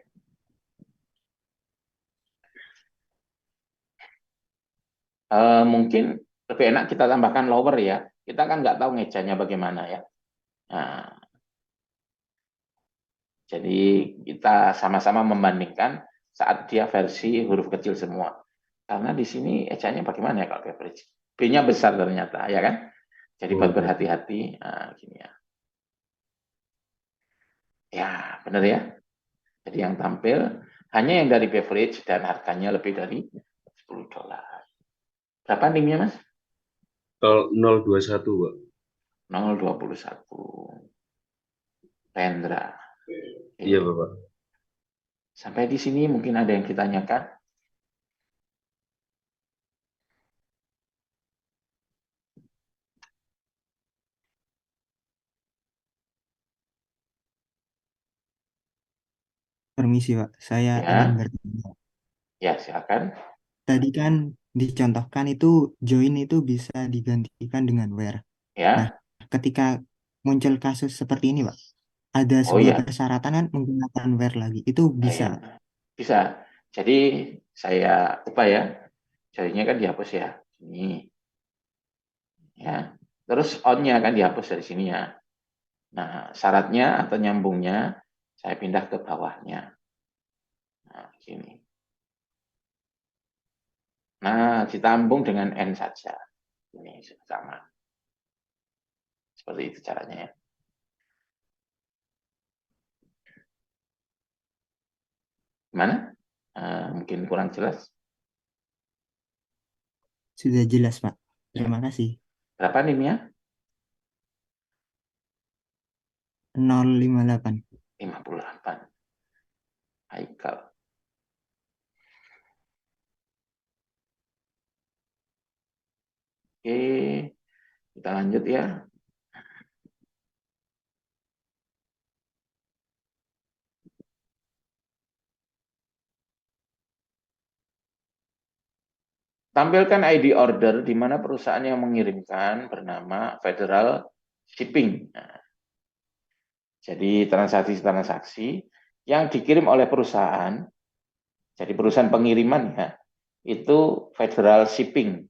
Mungkin lebih enak kita tambahkan lower ya. Kita kan nggak tahu ngejanya bagaimana ya. Nah, jadi kita sama-sama membandingkan saat dia versi huruf kecil semua. Karena di sini ejanya bagaimana ya kalau beverage? B-nya besar ternyata, ya kan? Jadi buat berhati-hati, gini ya. Ya, benar ya. Jadi yang tampil hanya yang dari beverage dan harganya lebih dari $10. Berapa NIM-nya, Mas? 021, Pak. 021. Rendra. Iya, Bapak. Sampai di sini mungkin ada yang ditanyakan. Permisi, Pak. Saya Ya. ingin bertanya. Ya, silakan. Tadi kan dicontohkan itu join itu bisa digantikan dengan where. Ya. Nah, ketika muncul kasus seperti ini, Pak, ada Oh sebuah ya. persyaratan kan menggunakan where lagi. Itu bisa. Ya. Bisa. Jadi saya ubah ya. Jadinya kan dihapus ya. Ini. Ya. Terus on-nya kan dihapus dari sini ya. Nah, syaratnya atau nyambungnya saya pindah ke bawahnya. Nah, gini. Nah, ditambung dengan N saja. Ini sama. Seperti itu caranya ya. Gimana? Mungkin kurang jelas. Sudah jelas, Pak. Terima kasih. Berapa NIM-nya? 058. 58. Haikal. Oke, kita lanjut ya. Tampilkan ID order di mana perusahaan yang mengirimkan bernama Federal Shipping. Nah, jadi transaksi-transaksi yang dikirim oleh perusahaan, jadi perusahaan pengiriman ya, itu Federal Shipping.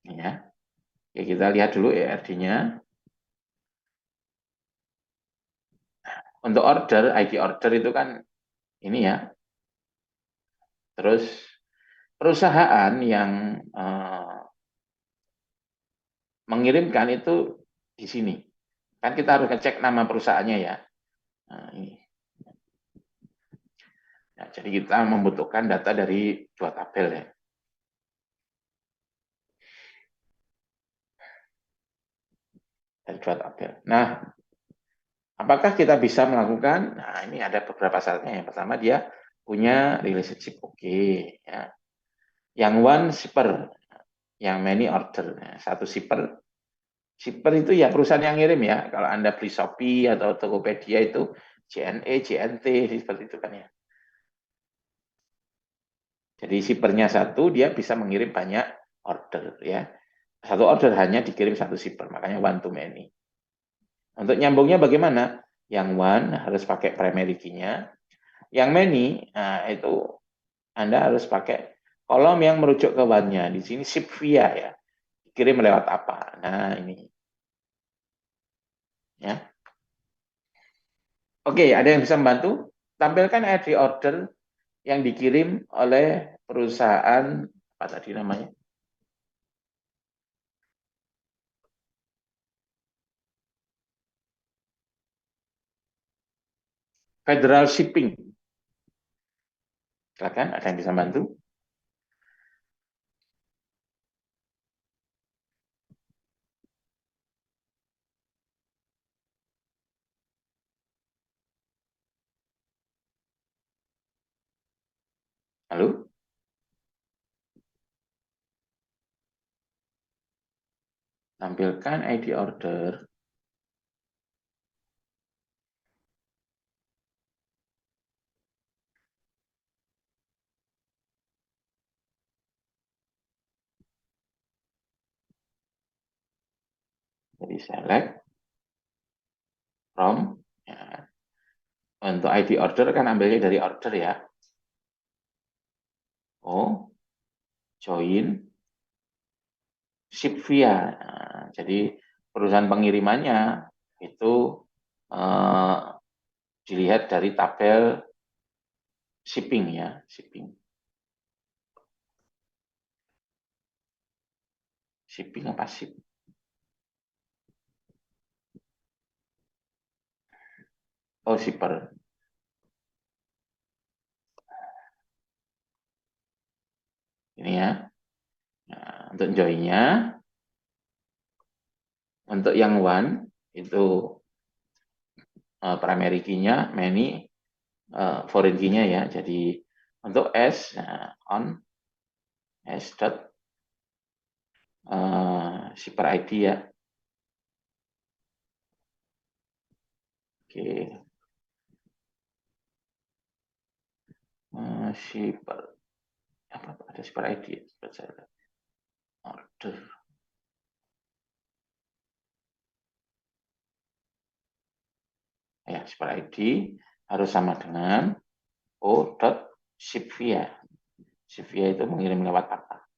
Ya, ya kita lihat dulu ERD-nya. Untuk order, ID order itu kan ini ya. Terus perusahaan yang mengirimkan itu di sini. Kan kita harus ngecek nama perusahaannya ya. Nah, ini. Nah, jadi kita membutuhkan data dari dua tabel ya. Dari dua tabel. Nah, apakah kita bisa melakukan? Nah, ini ada beberapa syaratnya. Yang pertama dia punya relationship oke, ya. Yang one shipper, yang many order. Nah, satu shipper. Shipper itu ya perusahaan yang ngirim ya. Kalau Anda beli Shopee atau Tokopedia itu JNE, JNT seperti itu kan ya. Jadi shippernya satu, dia bisa mengirim banyak order ya. Satu order hanya dikirim satu shipper, makanya one to many. Untuk nyambungnya bagaimana? Yang one harus pakai primary key-nya. Yang many, nah itu Anda harus pakai kolom yang merujuk ke one-nya. Di sini ship via ya. Dikirim lewat apa? Nah, ini. Ya. Oke, ada yang bisa membantu? Tampilkan ID order yang dikirim oleh perusahaan apa tadi namanya? Federal Shipping. Silakan, ada yang bisa bantu? Halo? Tampilkan ID order. Jadi select from. Ya. Untuk ID order kan ambilnya dari order ya. Oh, join Shipvia. Nah, jadi perusahaan pengirimannya itu dilihat dari tabel shipping ya, shipping apa ship? Oh, shipper. Ini ya. Nah, untuk joinnya, untuk yang one itu primary key-nya, many, foreign key-nya ya. Jadi untuk S, on S dot shipper ID ya. Oke. Shipper apa ada shipper ID ya? Order. Ya, shipper ID harus sama dengan o.shipvia. Shipvia itu mengirim lewat apa?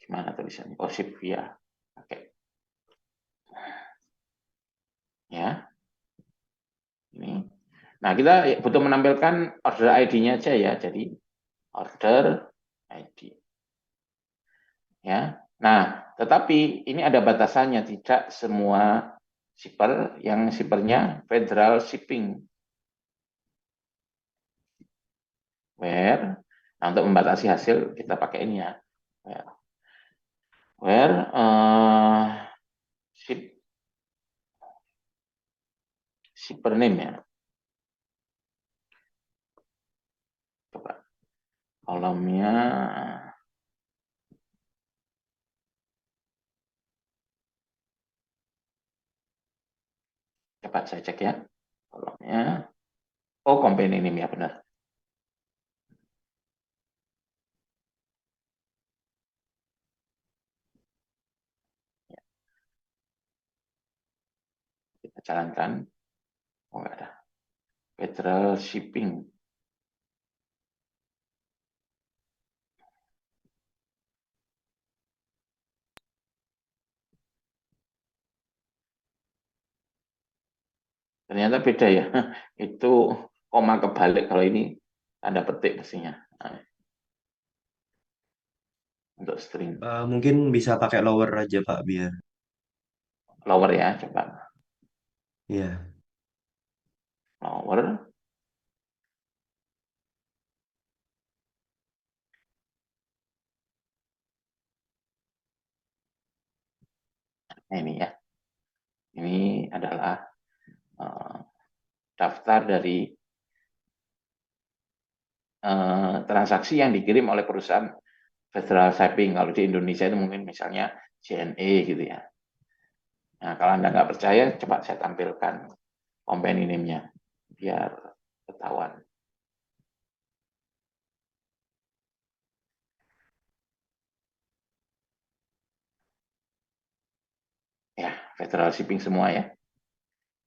Gimana tulisannya? Oh, Shipvia. Oke. Ya. Ini. Nah, kita butuh menampilkan order ID-nya aja ya. Jadi order ID. Ya. Nah, tetapi ini ada batasannya, tidak semua shipper yang shippernya Federal Shipping. Where, nah untuk membatasi hasil kita pakai ini ya. Where shipper name ya. Coba kolomnya cepat saya cek ya. Kolomnya oh company name ya benar. Kita jalankan. Oh enggak ada. Federal Shipping. Ternyata beda ya. Itu koma kebalik kalau ini tanda petik pastinya. Nah, untuk string. Mungkin bisa pakai lower aja Pak biar. Lower ya, coba. Iya. Lower. Nah, ini ya. Ini adalah daftar dari transaksi yang dikirim oleh perusahaan Federal Shipping. Kalau di Indonesia itu mungkin misalnya JNE gitu ya. Nah, kalau Anda nggak percaya, coba saya tampilkan company name-nya biar ketahuan. Ya, Federal Shipping semua ya.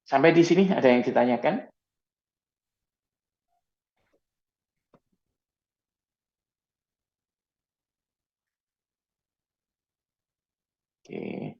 Sampai di sini ada yang ditanyakan? Oke.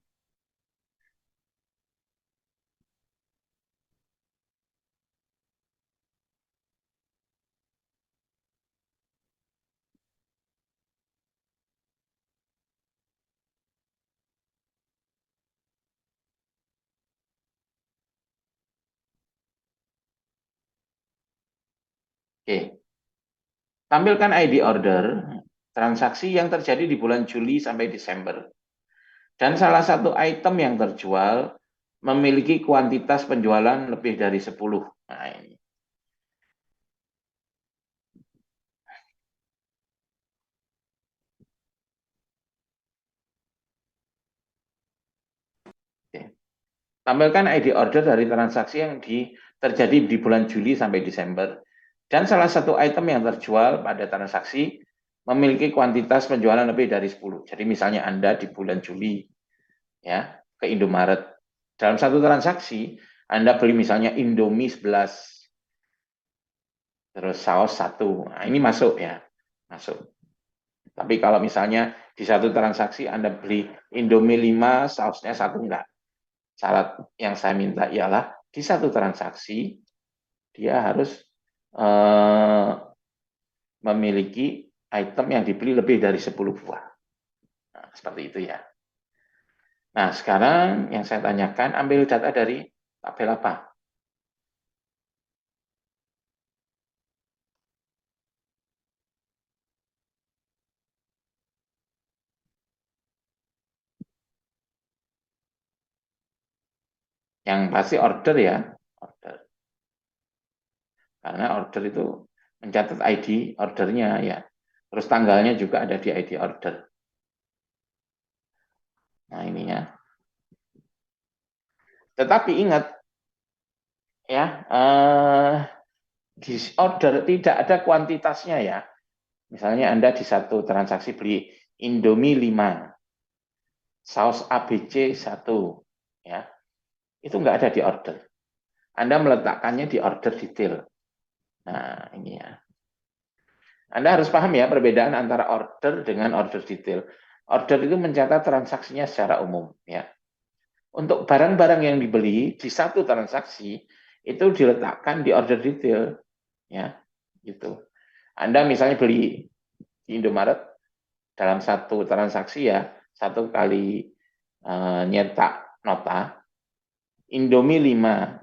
Oke. Tampilkan ID order transaksi yang terjadi di bulan Juli sampai Desember. Dan salah satu item yang terjual memiliki kuantitas penjualan lebih dari 10. Nah, ini. Oke. Tampilkan ID order dari transaksi yang terjadi di bulan Juli sampai Desember. Dan salah satu item yang terjual pada transaksi memiliki kuantitas penjualan lebih dari 10. Jadi misalnya Anda di bulan Juli ya ke Indomaret. Dalam satu transaksi Anda beli misalnya Indomie 11 terus saus 1. Nah, ini masuk ya, masuk. Tapi kalau misalnya di satu transaksi Anda beli Indomie 5, sausnya 1 enggak. Syarat yang saya minta ialah di satu transaksi dia harus memiliki item yang dibeli lebih dari 10 buah. Nah, seperti itu ya. Nah, sekarang yang saya tanyakan, ambil data dari tabel apa? Yang pasti order ya, order. Karena order itu mencatat ID ordernya ya. Terus tanggalnya juga ada di ID order. Nah, ininya. Tetapi ingat ya, di order tidak ada kuantitasnya ya. Misalnya Anda di satu transaksi beli Indomie 5, saus ABC 1, ya. Itu nggak ada di order. Anda meletakkannya di order detail. Nah, ini ya. Anda harus paham ya perbedaan antara order dengan order detail. Order itu mencatat transaksinya secara umum ya. Untuk barang-barang yang dibeli di satu transaksi itu diletakkan di order detail ya. Gitu. Anda misalnya beli di Indomaret dalam satu transaksi ya, satu kali nyetak nota Indomie 5,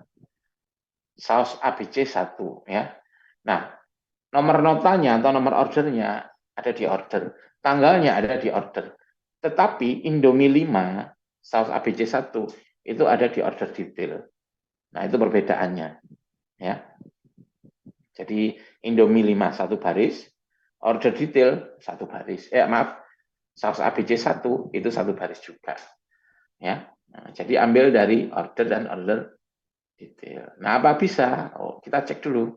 saus ABC 1 ya. Nah, nomor notanya atau nomor ordernya ada di order, tanggalnya ada di order. Tetapi Indomie 5 saus ABC 1 itu ada di order detail. Nah, itu perbedaannya ya. Jadi Indomie 5 satu baris, order detail satu baris. Maaf, saus ABC 1 itu satu baris juga. Ya. Nah, jadi ambil dari order dan order detail. Nah, apa bisa? Oh, kita cek dulu.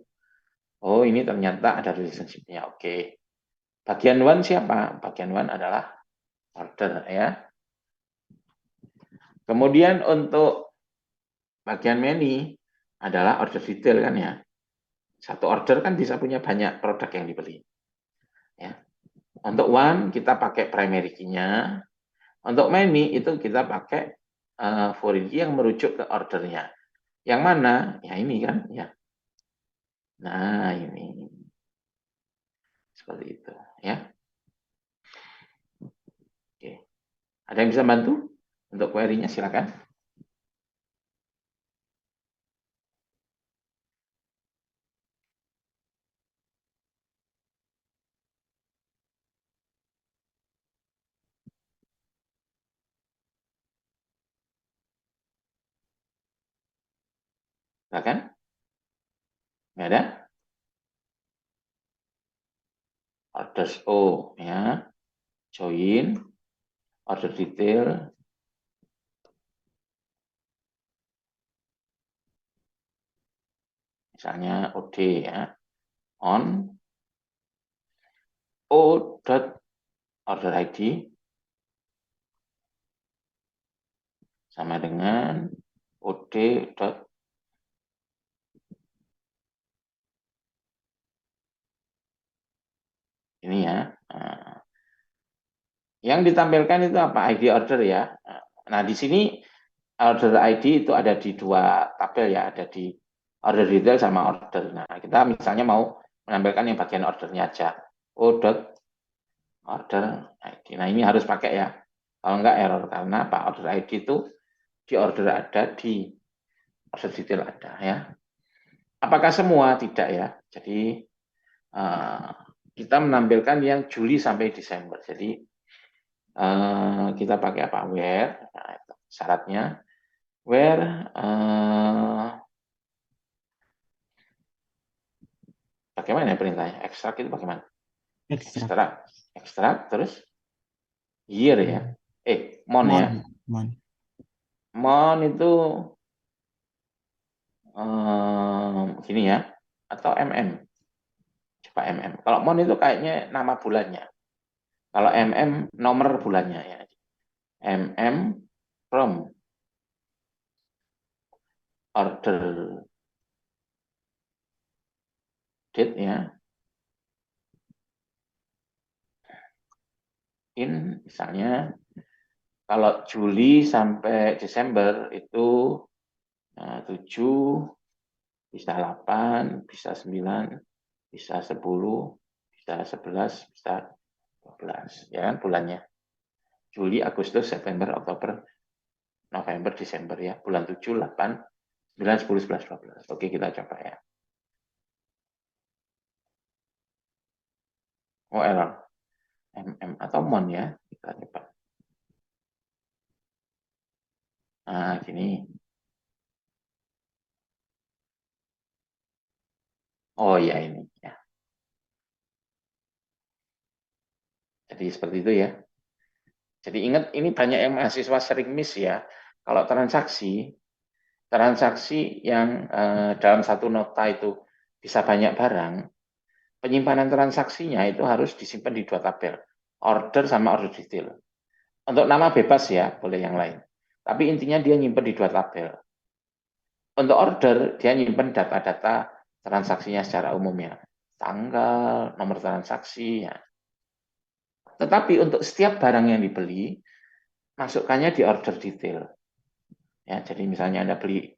Oh, ini ternyata ada relationship-nya. Oke. Bagian one siapa? Bagian one adalah order ya. Kemudian untuk bagian many adalah order detail kan ya. Satu order kan bisa punya banyak produk yang dibeli. Ya. Untuk one kita pakai primary key-nya. Untuk many itu kita pakai foreign key yang merujuk ke ordernya. Yang mana? Ya ini kan ya. Nah, ini. Seperti itu ya. Oke. Ada yang bisa bantu untuk query-nya? Silakan. Silakan. Nggak ada? Orders O ya. Join, order detail, misalnya OD ya. On O dot order ID sama dengan OD dot ini ya. Yang ditampilkan itu apa? ID order ya. Nah, di sini order ID itu ada di dua tabel ya, ada di order detail sama order. Nah, kita misalnya mau menampilkan yang bagian ordernya aja. O dot order ID. Nah, ini harus pakai ya. Kalau enggak error karena apa? Order ID itu di order ada, di order detail ada ya. Apakah semua? Tidak ya. Jadi kita menampilkan yang Juli sampai Desember. Jadi kita pakai apa? Where. Nah, itu syaratnya where bagaimana ya perintahnya? Ekstrak itu bagaimana? Ekstrak terus year ya. Mon ya. Mon itu gini ya, atau MM. Coba MM. Kalau mon itu kayaknya nama bulannya. Kalau MM nomor bulannya ya. MM from order date ya. Misalnya kalau Juli sampai Desember itu 7, bisa 8, bisa 9, bisa 10, bisa 11, bisa 12, ya kan bulannya. Juli, Agustus, September, Oktober, November, Desember ya. Bulan 7, 8, 9, 10, 11, 12. Oke, kita coba ya. Oh, error. MM atau MON ya. Kita coba. Nah, gini. Oh ya ini ya. Jadi seperti itu ya. Jadi ingat ini banyak yang mahasiswa sering miss ya. Kalau transaksi yang dalam satu nota itu bisa banyak barang, penyimpanan transaksinya itu harus disimpan di 2 tabel. Order sama order detail. Untuk nama bebas ya, boleh yang lain. Tapi intinya dia nyimpan di 2 tabel. Untuk order, dia nyimpan data-data transaksinya secara umum ya. Tanggal, nomor transaksi ya. Tetapi untuk setiap barang yang dibeli, masukkannya di order detail. Ya, jadi misalnya Anda beli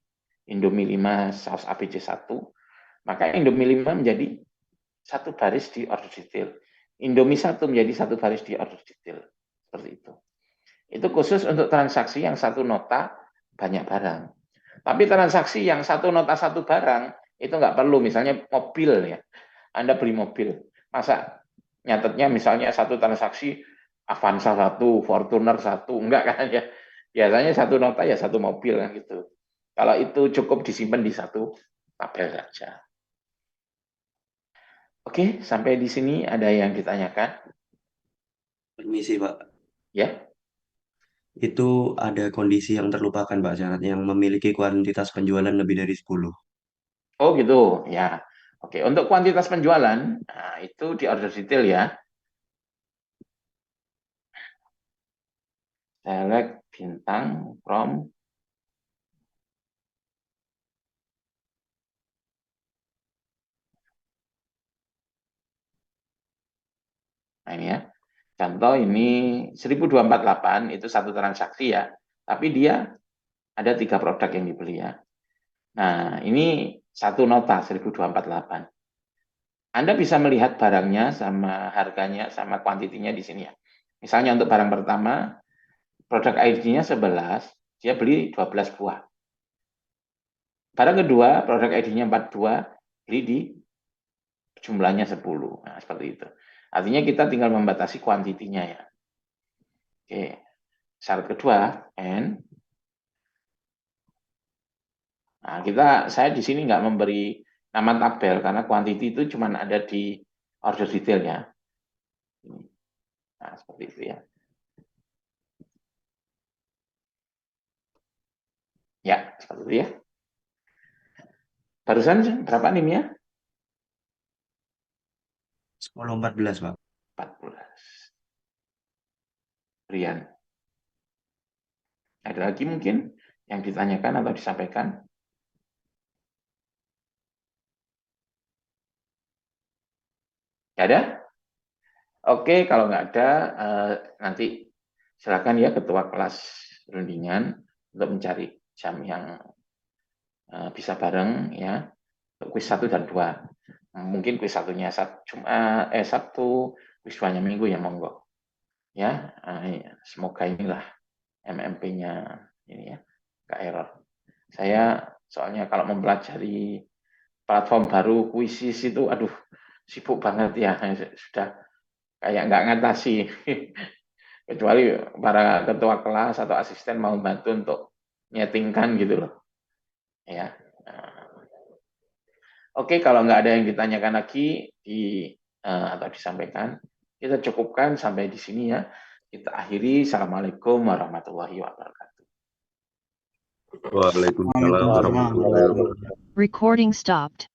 Indomie 5 saus ABC 1, maka Indomie 5 menjadi 1 baris di order detail. Indomie 1 menjadi 1 baris di order detail. Seperti itu. Itu khusus untuk transaksi yang 1 nota banyak barang. Tapi transaksi yang 1 nota 1 barang, itu nggak perlu. Misalnya mobil ya. Anda beli mobil. Masa nyatetnya misalnya 1 transaksi Avanza 1, Fortuner 1, enggak kan ya. Biasanya 1 nota ya 1 mobil kan gitu. Kalau itu cukup disimpan di 1 tabel saja. Oke, sampai di sini ada yang ditanyakan? Permisi, Pak. Ya. Itu ada kondisi yang terlupakan, Pak, syarat yang memiliki kuantitas penjualan lebih dari 10. Oh gitu, ya. Oke, untuk kuantitas penjualan, nah itu di order detail ya. Select bintang from nah ini ya. Contoh ini 1248 itu 1 transaksi ya. Tapi dia ada 3 produk yang dibeli ya. Nah, ini 1 nota 1248. Anda bisa melihat barangnya sama harganya sama kuantitinya di sini ya. Misalnya untuk barang pertama, produk ID-nya 11, dia beli 12 buah. Barang kedua, produk ID-nya 42, beli di jumlahnya 10. Nah, seperti itu. Artinya kita tinggal membatasi kuantitinya ya. Oke. Syarat kedua, N. Nah, saya di sini nggak memberi nama tabel karena kuantiti itu cuma ada di order detail ya. Nah, seperti itu ya. Ya, seperti itu ya. Barusan berapa NIM-nya? 10.14, Pak. 14. Rian. Ada lagi mungkin yang ditanyakan atau disampaikan? Nggak ada? Oke, kalau nggak ada, nanti silakan ya ketua kelas rundingan untuk mencari jam yang bisa bareng ya. Kuis 1 dan 2. Mungkin kuis 1-nya Sabtu, kuis 2-nya Minggu ya monggo. Ya, semoga inilah MMP-nya ini ya, nggak error. Saya soalnya kalau mempelajari platform baru kuisis itu, aduh, sibuk banget ya, sudah kayak nggak ngatasi. Kecuali para ketua kelas atau asisten mau bantu untuk nyetingkan gitu loh. Ya. Oke, kalau nggak ada yang ditanyakan lagi atau disampaikan, kita cukupkan sampai di sini ya. Kita akhiri. Assalamualaikum warahmatullahi wabarakatuh. Waalaikumsalam warahmatullahi wabarakatuh. Recording stopped.